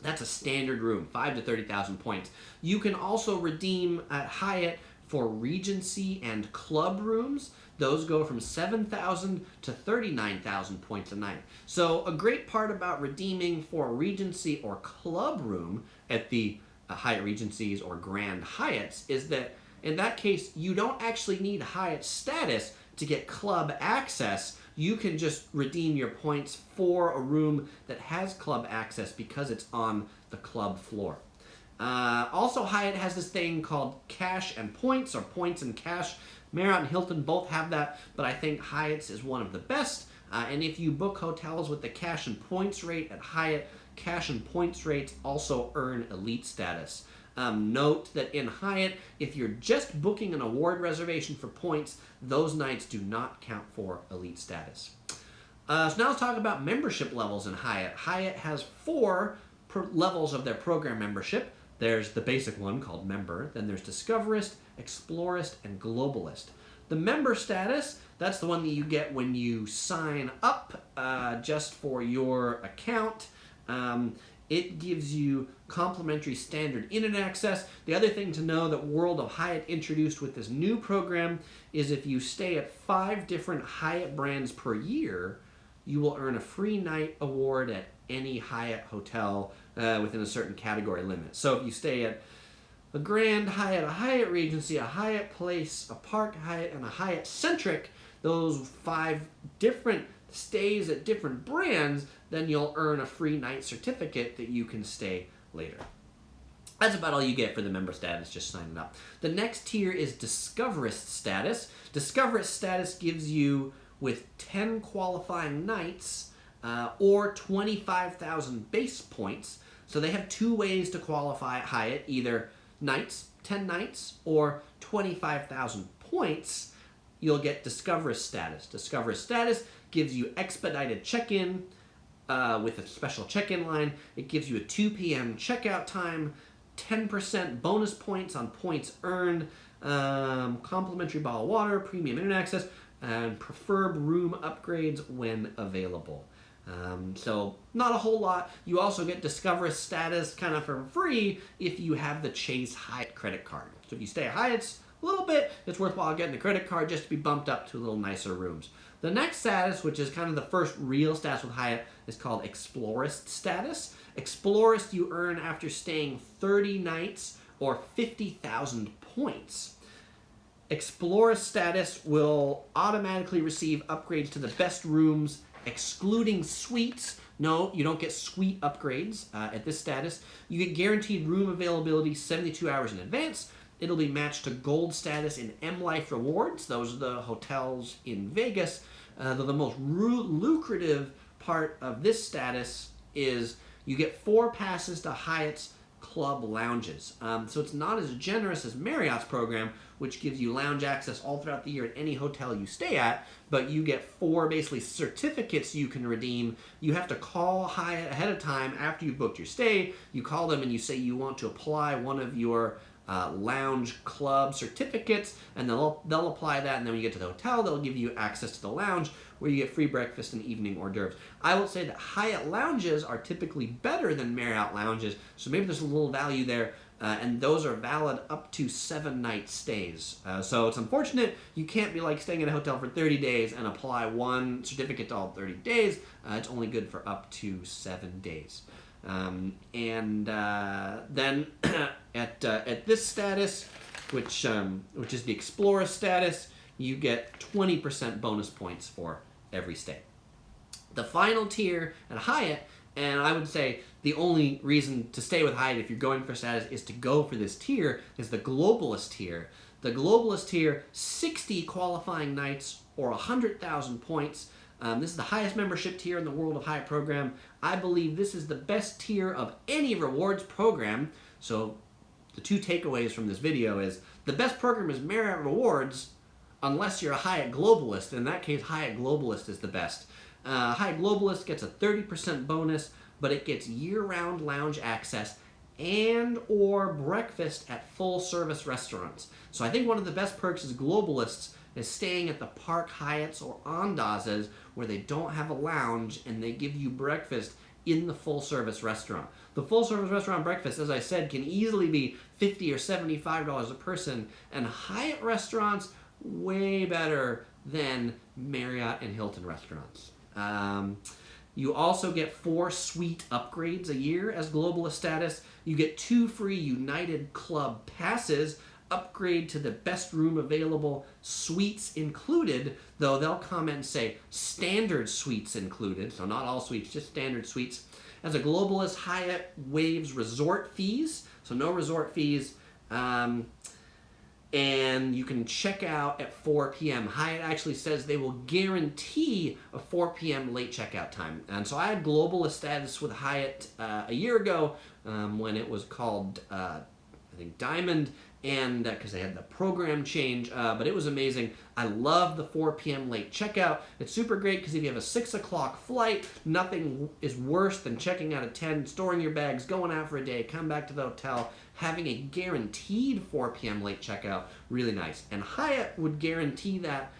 That's a standard room, 5 to 30,000 points. You can also redeem at Hyatt for Regency and club rooms. Those go from 7,000 to 39,000 points a night. So a great part about redeeming for a Regency or club room at the Hyatt Regencies or Grand Hyatts is that in that case, you don't actually need Hyatt status to get club access, you can just redeem your points for a room that has club access because it's on the club floor. Also, Hyatt has this thing called cash and points, or points and cash. Marriott and Hilton both have that, but I think Hyatt's is one of the best. And if you book hotels with the cash and points rate at Hyatt, cash and points rates also earn elite status. Note that in Hyatt, if you're just booking an award reservation for points, those nights do not count for elite status. So now let's talk about membership levels in Hyatt. Hyatt has 4 levels of their program membership. There's the basic one called Member, then there's Discoverist, Explorist, and Globalist. The Member status, that's the one that you get when you sign up just for your account. It gives you complimentary standard internet access. The other thing to know that World of Hyatt introduced with this new program is if you stay at 5 different Hyatt brands per year, you will earn a free night award at any Hyatt hotel within a certain category limit. So if you stay at a Grand Hyatt, a Hyatt Regency, a Hyatt Place, a Park Hyatt, and a Hyatt Centric, those 5 different stays at different brands, then you'll earn a free night certificate that you can stay later. That's about all you get for the member status, just signing up. The next tier is Discoverist status. Discoverist status gives you, with 10 qualifying nights or 25,000 base points. So they have 2 ways to qualify at Hyatt, either nights, 10 nights, or 25,000 points. You'll get Discoverist status. Discoverist status gives you expedited check-in with a special check-in line. It gives you a 2 p.m. checkout time, 10% bonus points on points earned, complimentary bottled water, premium internet access, and preferred room upgrades when available. So not a whole lot. You also get Discoverist status kind of for free if you have the Chase Hyatt credit card. So if you stay at Hyatt's a little bit, it's worthwhile getting the credit card just to be bumped up to a little nicer rooms. The next status, which is kind of the first real status with Hyatt, is called Explorist status. Explorist you earn after staying 30 nights or 50,000 points. Explorist status will automatically receive upgrades to the best rooms, excluding suites. No, you don't get suite upgrades at this status. You get guaranteed room availability 72 hours in advance. It'll be matched to gold status in M-Life Rewards. Those are the hotels in Vegas. Though the most lucrative part of this status is you get 4 passes to Hyatt's club lounges. So it's not as generous as Marriott's program, which gives you lounge access all throughout the year at any hotel you stay at, but you get 4 basically certificates you can redeem. You have to call Hyatt ahead of time after you've booked your stay. You call them and you say you want to apply one of your lounge club certificates, and they'll apply that, and then when you get to the hotel, they'll give you access to the lounge where you get free breakfast and evening hors d'oeuvres. I will say that Hyatt lounges are typically better than Marriott lounges, so maybe there's a little value there, and those are valid up to 7-night stays. So it's unfortunate you can't be like staying in a hotel for 30 days and apply one certificate to all 30 days. It's only good for up to 7 days. Then at this status, which is the Explorer status, you get 20% bonus points for every stay. The final tier at Hyatt, and I would say the only reason to stay with Hyatt if you're going for status is to go for this tier, is the Globalist tier. The Globalist tier, 60 qualifying nights or 100,000 points. This is the highest membership tier in the World of Hyatt program. I believe this is the best tier of any rewards program. So the 2 takeaways from this video is the best program is Marriott Rewards, unless you're a Hyatt Globalist. In that case, Hyatt Globalist is the best. Hyatt Globalist gets a 30% bonus, but it gets year-round lounge access and or breakfast at full-service restaurants. So I think one of the best perks as Globalists is staying at the Park Hyatts or Andazes where they don't have a lounge and they give you breakfast in the full-service restaurant. The full-service restaurant breakfast, as I said, can easily be $50 or $75 a person, and Hyatt restaurants, way better than Marriott and Hilton restaurants. You also get 4 suite upgrades a year as Globalist status. You get 2 free United Club passes upgrade to the best room available, suites included, though they'll comment and say standard suites included, so not all suites, just standard suites. As a Globalist, Hyatt waives resort fees, so no resort fees, and you can check out at 4 p.m. Hyatt actually says they will guarantee a 4 p.m. late checkout time. And so I had Globalist status with Hyatt a year ago when it was called, I think, Diamond, and because they had the program change, but it was amazing. I love the 4 p.m. late checkout. It's super great because if you have a 6 o'clock flight, nothing is worse than checking out at 10, storing your bags, going out for a day, come back to the hotel, having a guaranteed 4 p.m. late checkout. Really nice. And Hyatt would guarantee that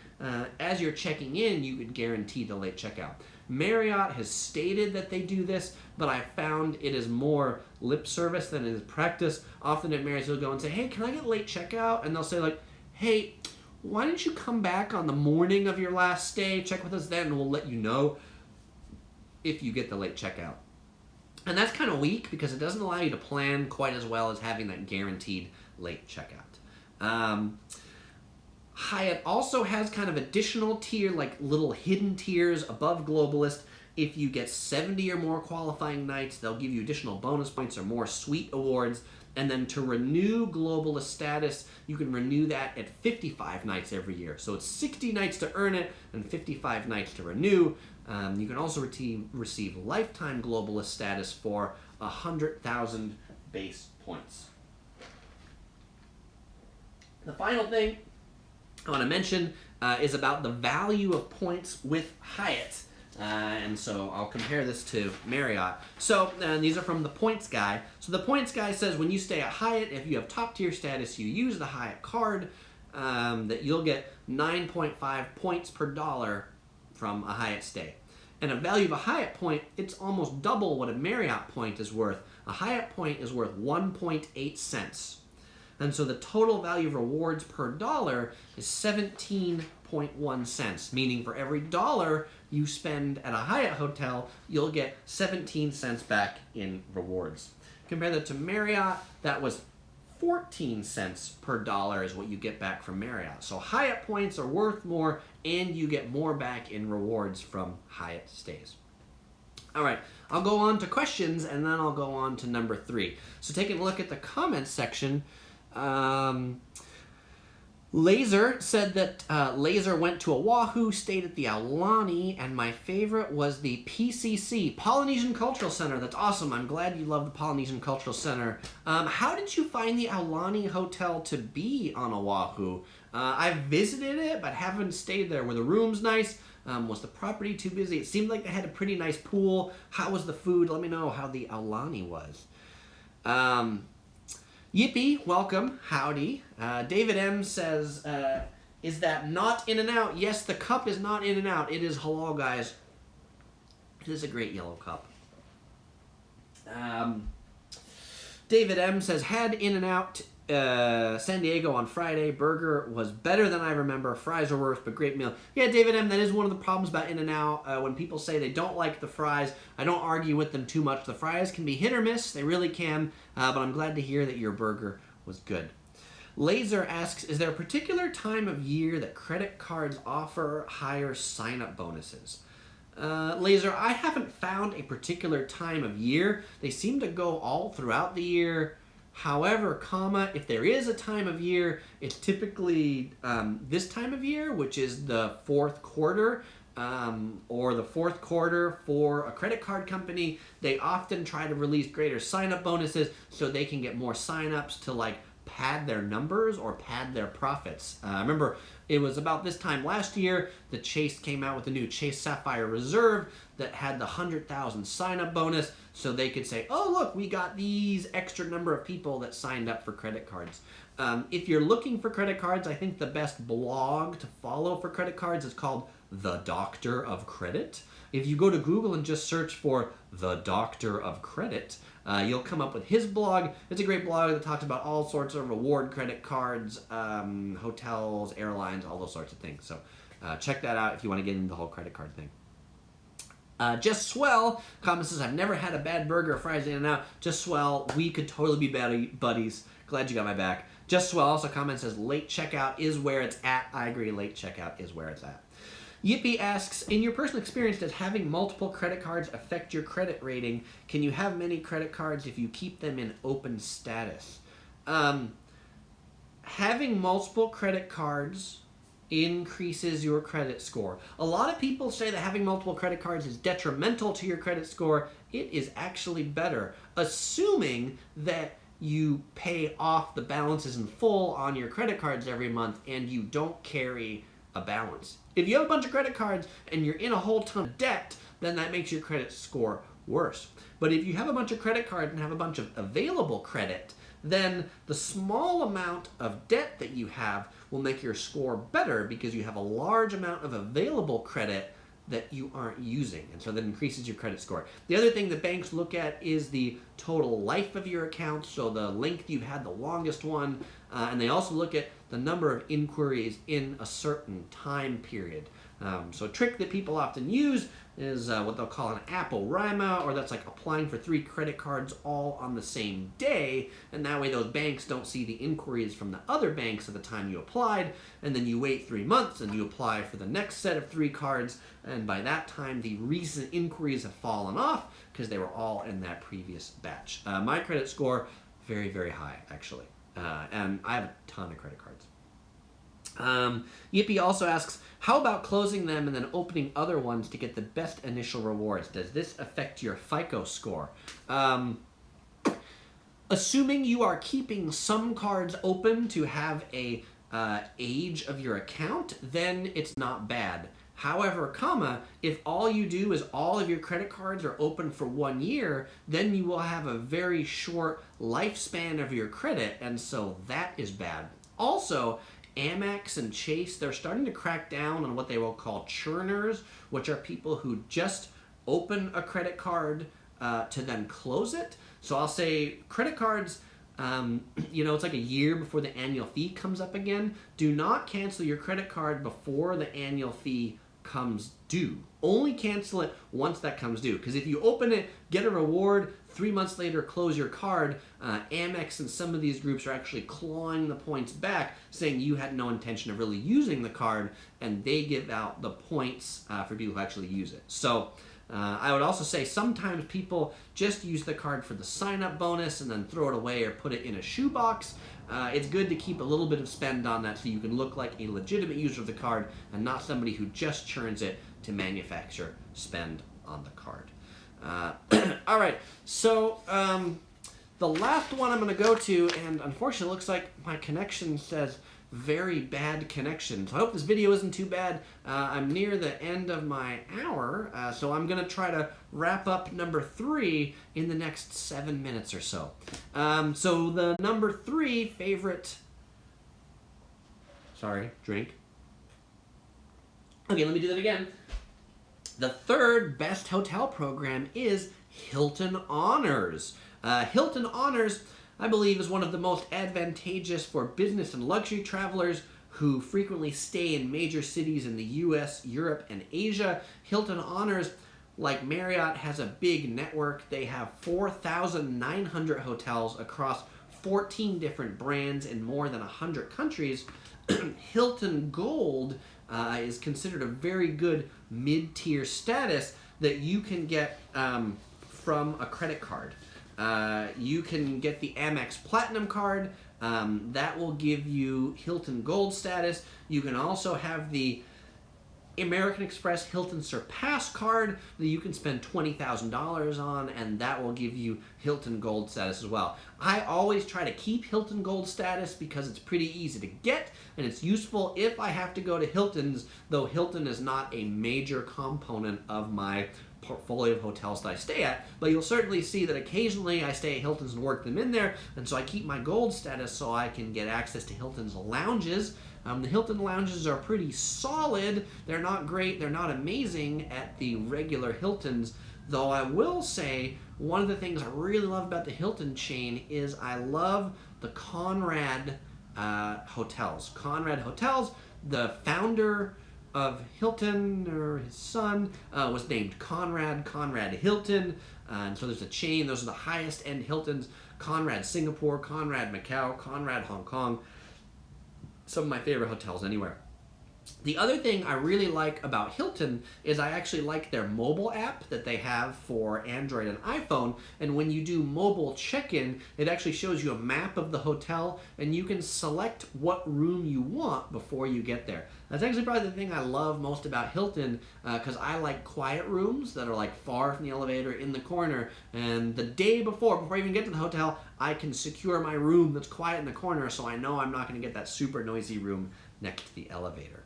as you're checking in, you could guarantee the late checkout. Marriott has stated that they do this, but I found it is more lip service than it is practice. Often at Marriott, you'll go and say, hey, can I get late checkout? And they'll say, like, hey, why don't you come back on the morning of your last stay, check with us then, and we'll let you know if you get the late checkout. And that's kind of weak because it doesn't allow you to plan quite as well as having that guaranteed late checkout. Hyatt also has kind of additional tier, like little hidden tiers above Globalist. If you get 70 or more qualifying nights, they'll give you additional bonus points or more suite awards. And then to renew Globalist status, you can renew that at 55 nights every year. So it's 60 nights to earn it and 55 nights to renew. You can also receive lifetime Globalist status for 100,000 base points. The final thing I want to mention is about the value of points with Hyatt. And so I'll compare this to Marriott. So these are from the points guy. So the points guy says when you stay at Hyatt, if you have top tier status, you use the Hyatt card, that you'll get 9.5 points per dollar from a Hyatt stay. And a value of a Hyatt point, it's almost double what a Marriott point is worth. A Hyatt point is worth 1.8 cents. And so the total value of rewards per dollar is 17.1 cents, meaning for every dollar you spend at a Hyatt hotel, you'll get 17 cents back in rewards. Compare that to Marriott, that was 14 cents per dollar is what you get back from Marriott. So Hyatt points are worth more, and you get more back in rewards from Hyatt stays. All right, I'll go on to questions, and then I'll go on to number 3. So taking a look at the comments section, Laser said that Laser went to Oahu, stayed at the Aulani, and my favorite was the PCC, Polynesian Cultural Center. That's awesome. I'm glad you love the Polynesian Cultural Center. How did you find the Aulani Hotel to be on Oahu? I've visited it, but haven't stayed there. Were the rooms nice? Was the property too busy? It seemed like they had a pretty nice pool. How was the food? Let me know how the Aulani was. Yipee, welcome. Howdy. David M. says, is that not In-N-Out? Yes, the cup is not In-N-Out. It is halal, guys. It is a great yellow cup. David M. says, had In-N-Out San Diego on Friday. Burger was better than I remember. Fries are worse, but great meal. Yeah, David M., that is one of the problems about In-N-Out. When people say they don't like the fries, I don't argue with them too much. The fries can be hit or miss. They really can. But I'm glad to hear that your burger was good. Laser asks, is there a particular time of year that credit cards offer higher sign-up bonuses? Laser, I haven't found a particular time of year. They seem to go all throughout the year. However, if there is a time of year, it's typically this time of year, which is the fourth quarter, or the fourth quarter for a credit card company. They often try to release greater sign-up bonuses so they can get more sign-ups to like pad their numbers or pad their profits. Remember, it was about this time last year that Chase came out with the new Chase Sapphire Reserve that had the 100,000 sign-up bonus, so they could say, oh, look, we got these extra number of people that signed up for credit cards. If you're looking for credit cards, I think the best blog to follow for credit cards is called The Doctor of Credit. If you go to Google and just search for The Doctor of Credit, you'll come up with his blog. It's a great blog that talks about all sorts of reward credit cards, hotels, airlines, all those sorts of things. So check that out if you want to get into the whole credit card thing. Just Swell comment says, I've never had a bad burger or fries in and out. Just Swell, we could totally be buddies. Glad you got my back. Just Swell also comments, says, late checkout is where it's at. I agree, late checkout is where it's at. Yipee asks, in your personal experience, does having multiple credit cards affect your credit rating? Can you have many credit cards if you keep them in open status? Having multiple credit cards increases your credit score. A lot of people say that having multiple credit cards is detrimental to your credit score. It is actually better, assuming that you pay off the balances in full on your credit cards every month and you don't carry a balance. If you have a bunch of credit cards and you're in a whole ton of debt, then that makes your credit score worse. But if you have a bunch of credit cards and have a bunch of available credit, then the small amount of debt that you have will make your score better because you have a large amount of available credit that you aren't using, and so that increases your credit score. The other thing that banks look at is the total life of your account, so the length you've had the longest one, and they also look at the number of inquiries in a certain time period. So a trick that people often use is what they'll call an Apple-Rima, or that's like applying for 3 credit cards all on the same day, and that way those banks don't see the inquiries from the other banks at the time you applied, and then you wait 3 months and you apply for the next set of 3 cards, and by that time the recent inquiries have fallen off because they were all in that previous batch. My credit score, very, very high, actually, and I have a ton of credit cards. Yipee also asks, how about closing them and then opening other ones to get the best initial rewards? Does this affect your FICO score? Assuming you are keeping some cards open to have a age of your account, then it's not bad. However, if all you do is all of your credit cards are open for 1 year, then you will have a very short lifespan of your credit, and so that is bad. Also, Amex and Chase, they're starting to crack down on what they will call churners, which are people who just open a credit card to then close it. So I'll say credit cards, it's like a year before the annual fee comes up again. Do not cancel your credit card before the annual fee comes due. Only cancel it once that comes due. Because if you open it, get a reward, 3 months later close your card, Amex and some of these groups are actually clawing the points back, saying you had no intention of really using the card, and they give out the points for people who actually use it. So I would also say sometimes people just use the card for the sign-up bonus and then throw it away or put it in a shoebox. It's good to keep a little bit of spend on that so you can look like a legitimate user of the card and not somebody who just churns it to manufacture spend on the card. All right, so the last one I'm going to go to, and unfortunately it looks like my connection says very bad connection. So I hope this video isn't too bad. I'm near the end of my hour, so I'm going to try to wrap up number 3 in the next 7 minutes or so. So the number 3 favorite... drink. Okay, let me do that again. The third best hotel program is Hilton Honors. Hilton Honors, I believe, is one of the most advantageous for business and luxury travelers who frequently stay in major cities in the US, Europe, and Asia. Hilton Honors, like Marriott, has a big network. They have 4,900 hotels across 14 different brands in more than 100 countries. Hilton Gold is considered a very good mid-tier status that you can get from a credit card. You can get the Amex Platinum card. That will give you Hilton Gold status. You can also have the American Express Hilton Surpassed card that you can spend $20,000 on, and that will give you Hilton Gold status as well. I always try to keep Hilton Gold status because it's pretty easy to get, and it's useful if I have to go to Hilton's, though Hilton is not a major component of my portfolio of hotels that I stay at, but you'll certainly see that occasionally I stay at Hilton's and work them in there, and so I keep my gold status so I can get access to Hilton's lounges. The Hilton lounges are pretty solid. They're not great, they're not amazing at the regular Hiltons, though I will say one of the things I really love about the Hilton chain is I love the Conrad hotels. Conrad hotels, the founder of Hilton, or his son, was named Conrad Hilton. And so there's a chain. Those are the highest end Hiltons. Conrad Singapore, Conrad Macau, Conrad Hong Kong. Some of my favorite hotels anywhere. The other thing I really like about Hilton is I actually like their mobile app that they have for Android and iPhone. And when you do mobile check-in, it actually shows you a map of the hotel, and you can select what room you want before you get there. That's actually probably the thing I love most about Hilton, because I like quiet rooms that are like far from the elevator in the corner. And the day before I even get to the hotel, I can secure my room that's quiet in the corner, so I know I'm not going to get that super noisy room next to the elevator.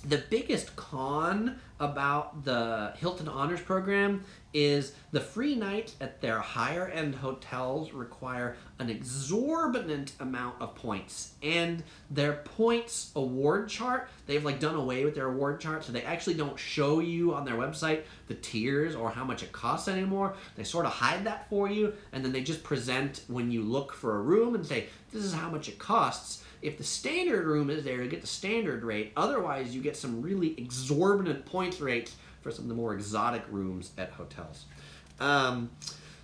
The biggest con about the Hilton Honors program is the free nights at their higher end hotels require an exorbitant amount of points, and their points award chart, they've like done away with their award chart, so they actually don't show you on their website the tiers or how much it costs anymore. They sort of hide that for you, and then they just present when you look for a room and say, this is how much it costs. If the standard room is there, you get the standard rate. Otherwise, you get some really exorbitant points rates for some of the more exotic rooms at hotels.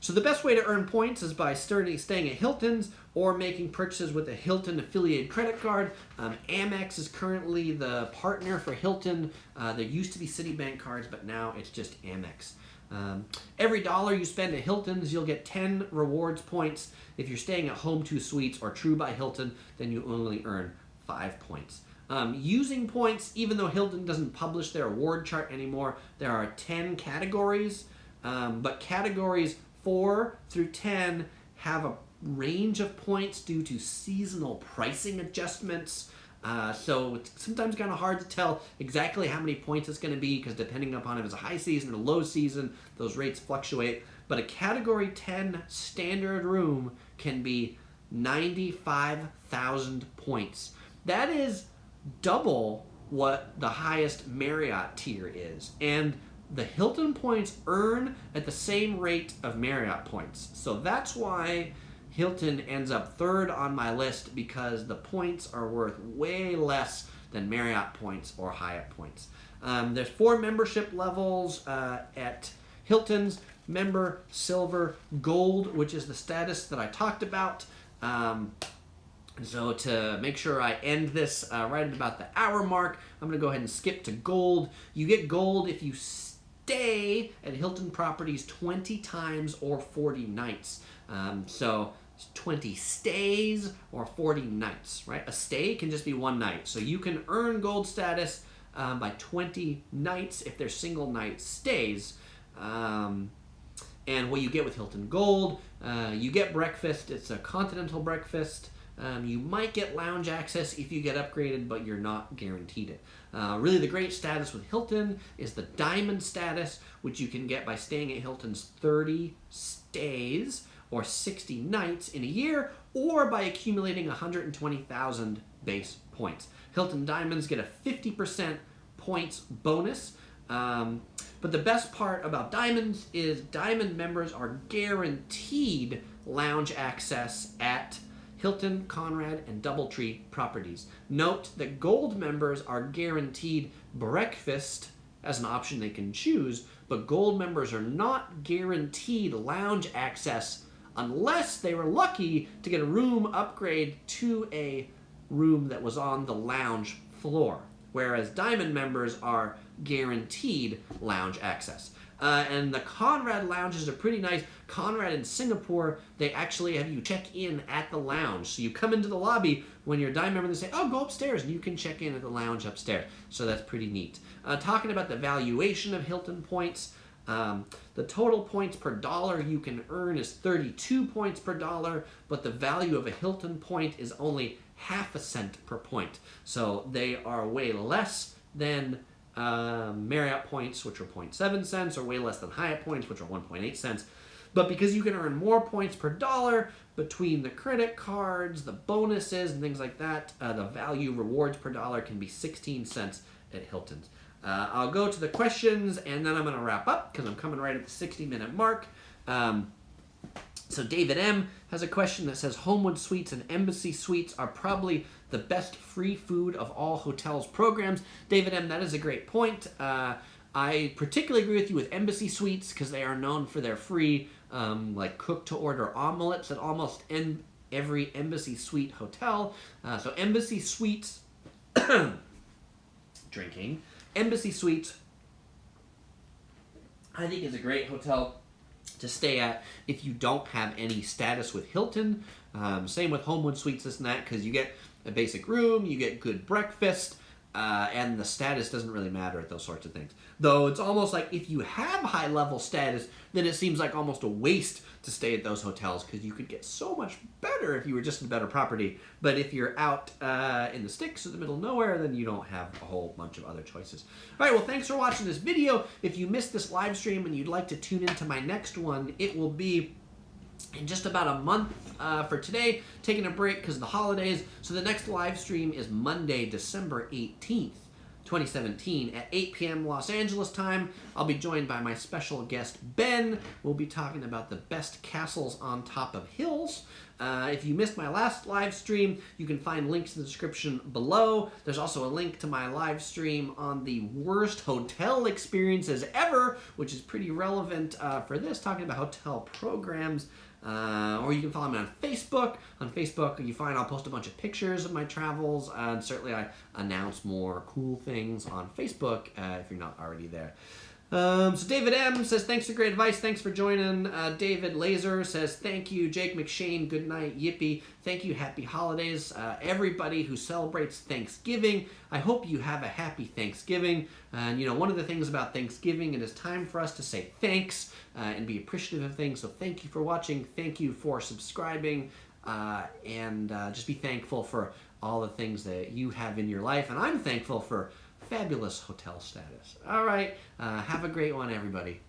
So the best way to earn points is by staying at Hilton's or making purchases with a Hilton affiliated credit card. Amex is currently the partner for Hilton. There used to be Citibank cards, but now it's just Amex. Every dollar you spend at Hilton's, you'll get 10 rewards points. If you're staying at Home2 Suites or True by Hilton, then you only earn 5 points. Using points, even though Hilton doesn't publish their award chart anymore, there are 10 categories, but categories 4 through 10 have a range of points due to seasonal pricing adjustments. So it's sometimes kind of hard to tell exactly how many points it's going to be, because depending upon if it's a high season or low season, those rates fluctuate. But a Category 10 standard room can be 95,000 points. That is double what the highest Marriott tier is. And the Hilton points earn at the same rate of Marriott points. So that's why Hilton ends up third on my list, because the points are worth way less than Marriott points or Hyatt points. There's 4 membership levels at Hilton's: Member, Silver, Gold, which is the status that I talked about. So to make sure I end this right at about the hour mark, I'm going to go ahead and skip to Gold. You get Gold if you stay at Hilton properties 20 times or 40 nights. So 20 stays or 40 nights, right? A stay can just be one night. So you can earn Gold status by 20 nights if they're single night stays. And what you get with Hilton Gold, you get breakfast. It's a continental breakfast. You might get lounge access if you get upgraded, but you're not guaranteed it. Really, the great status with Hilton is the Diamond status, which you can get by staying at Hilton's 30 stays or 60 nights in a year, or by accumulating 120,000 base points. Hilton Diamonds get a 50% points bonus. But the best part about Diamonds is Diamond members are guaranteed lounge access at Hilton, Conrad, and DoubleTree properties. Note that Gold members are guaranteed breakfast as an option they can choose, but Gold members are not guaranteed lounge access unless they were lucky to get a room upgrade to a room that was on the lounge floor, whereas Diamond members are guaranteed lounge access. And the Conrad lounges are pretty nice. Conrad in Singapore, they actually have you check in at the lounge. So you come into the lobby when you're a Diamond member, they say, oh, go upstairs, and you can check in at the lounge upstairs. So that's pretty neat. Talking about the valuation of Hilton points, the total points per dollar you can earn is 32 points per dollar, but the value of a Hilton point is only half a cent per point. So they are way less than Marriott points, which are 0.7 cents, or way less than Hyatt points, which are 1.8 cents. But because you can earn more points per dollar between the credit cards, the bonuses, and things like that, the value rewards per dollar can be 16 cents at Hilton's. I'll go to the questions, and then I'm going to wrap up because I'm coming right at the 60-minute mark. Some So David M. has a question that says, Homewood Suites and Embassy Suites are probably the best free food of all hotels programs. David M., that is a great point. I particularly agree with you with Embassy Suites because they are known for their free, like, cook-to-order omelets at almost every Embassy Suite hotel. So Embassy Suites, drinking, Embassy Suites, I think is a great hotel to stay at if you don't have any status with Hilton. Same with Homewood Suites, this and that, because you get a basic room, you get good breakfast, and the status doesn't really matter at those sorts of things. Though it's almost like if you have high-level status, then it seems like almost a waste to stay at those hotels because you could get so much better if you were just in a better property. But if you're out in the sticks or the middle of nowhere, then you don't have a whole bunch of other choices. All right, well, thanks for watching this video. If you missed this live stream and you'd like to tune into my next one, it will be in just about a month for today, taking a break because of the holidays. So the next live stream is Monday, December 18th. 2017 at 8 p.m. Los Angeles time. I'll be joined by my special guest, Ben. We'll be talking about the best castles on top of hills. If you missed my last live stream, you can find links in the description below. There's also a link to my live stream on the worst hotel experiences ever, which is pretty relevant for this, talking about hotel programs. Or you can follow me on Facebook. On Facebook, I'll post a bunch of pictures of my travels, and certainly I announce more cool things on Facebook if you're not already there. So David M. says, thanks for great advice. Thanks for joining. David Laser says, thank you. Jake Mcshane, good night. Yipee, thank you. Happy holidays. Everybody who celebrates Thanksgiving, I hope you have a happy Thanksgiving. And, one of the things about Thanksgiving, it is time for us to say thanks and be appreciative of things. So thank you for watching. Thank you for subscribing. And just be thankful for all the things that you have in your life. And I'm thankful for fabulous hotel status. All right. Have a great one, everybody.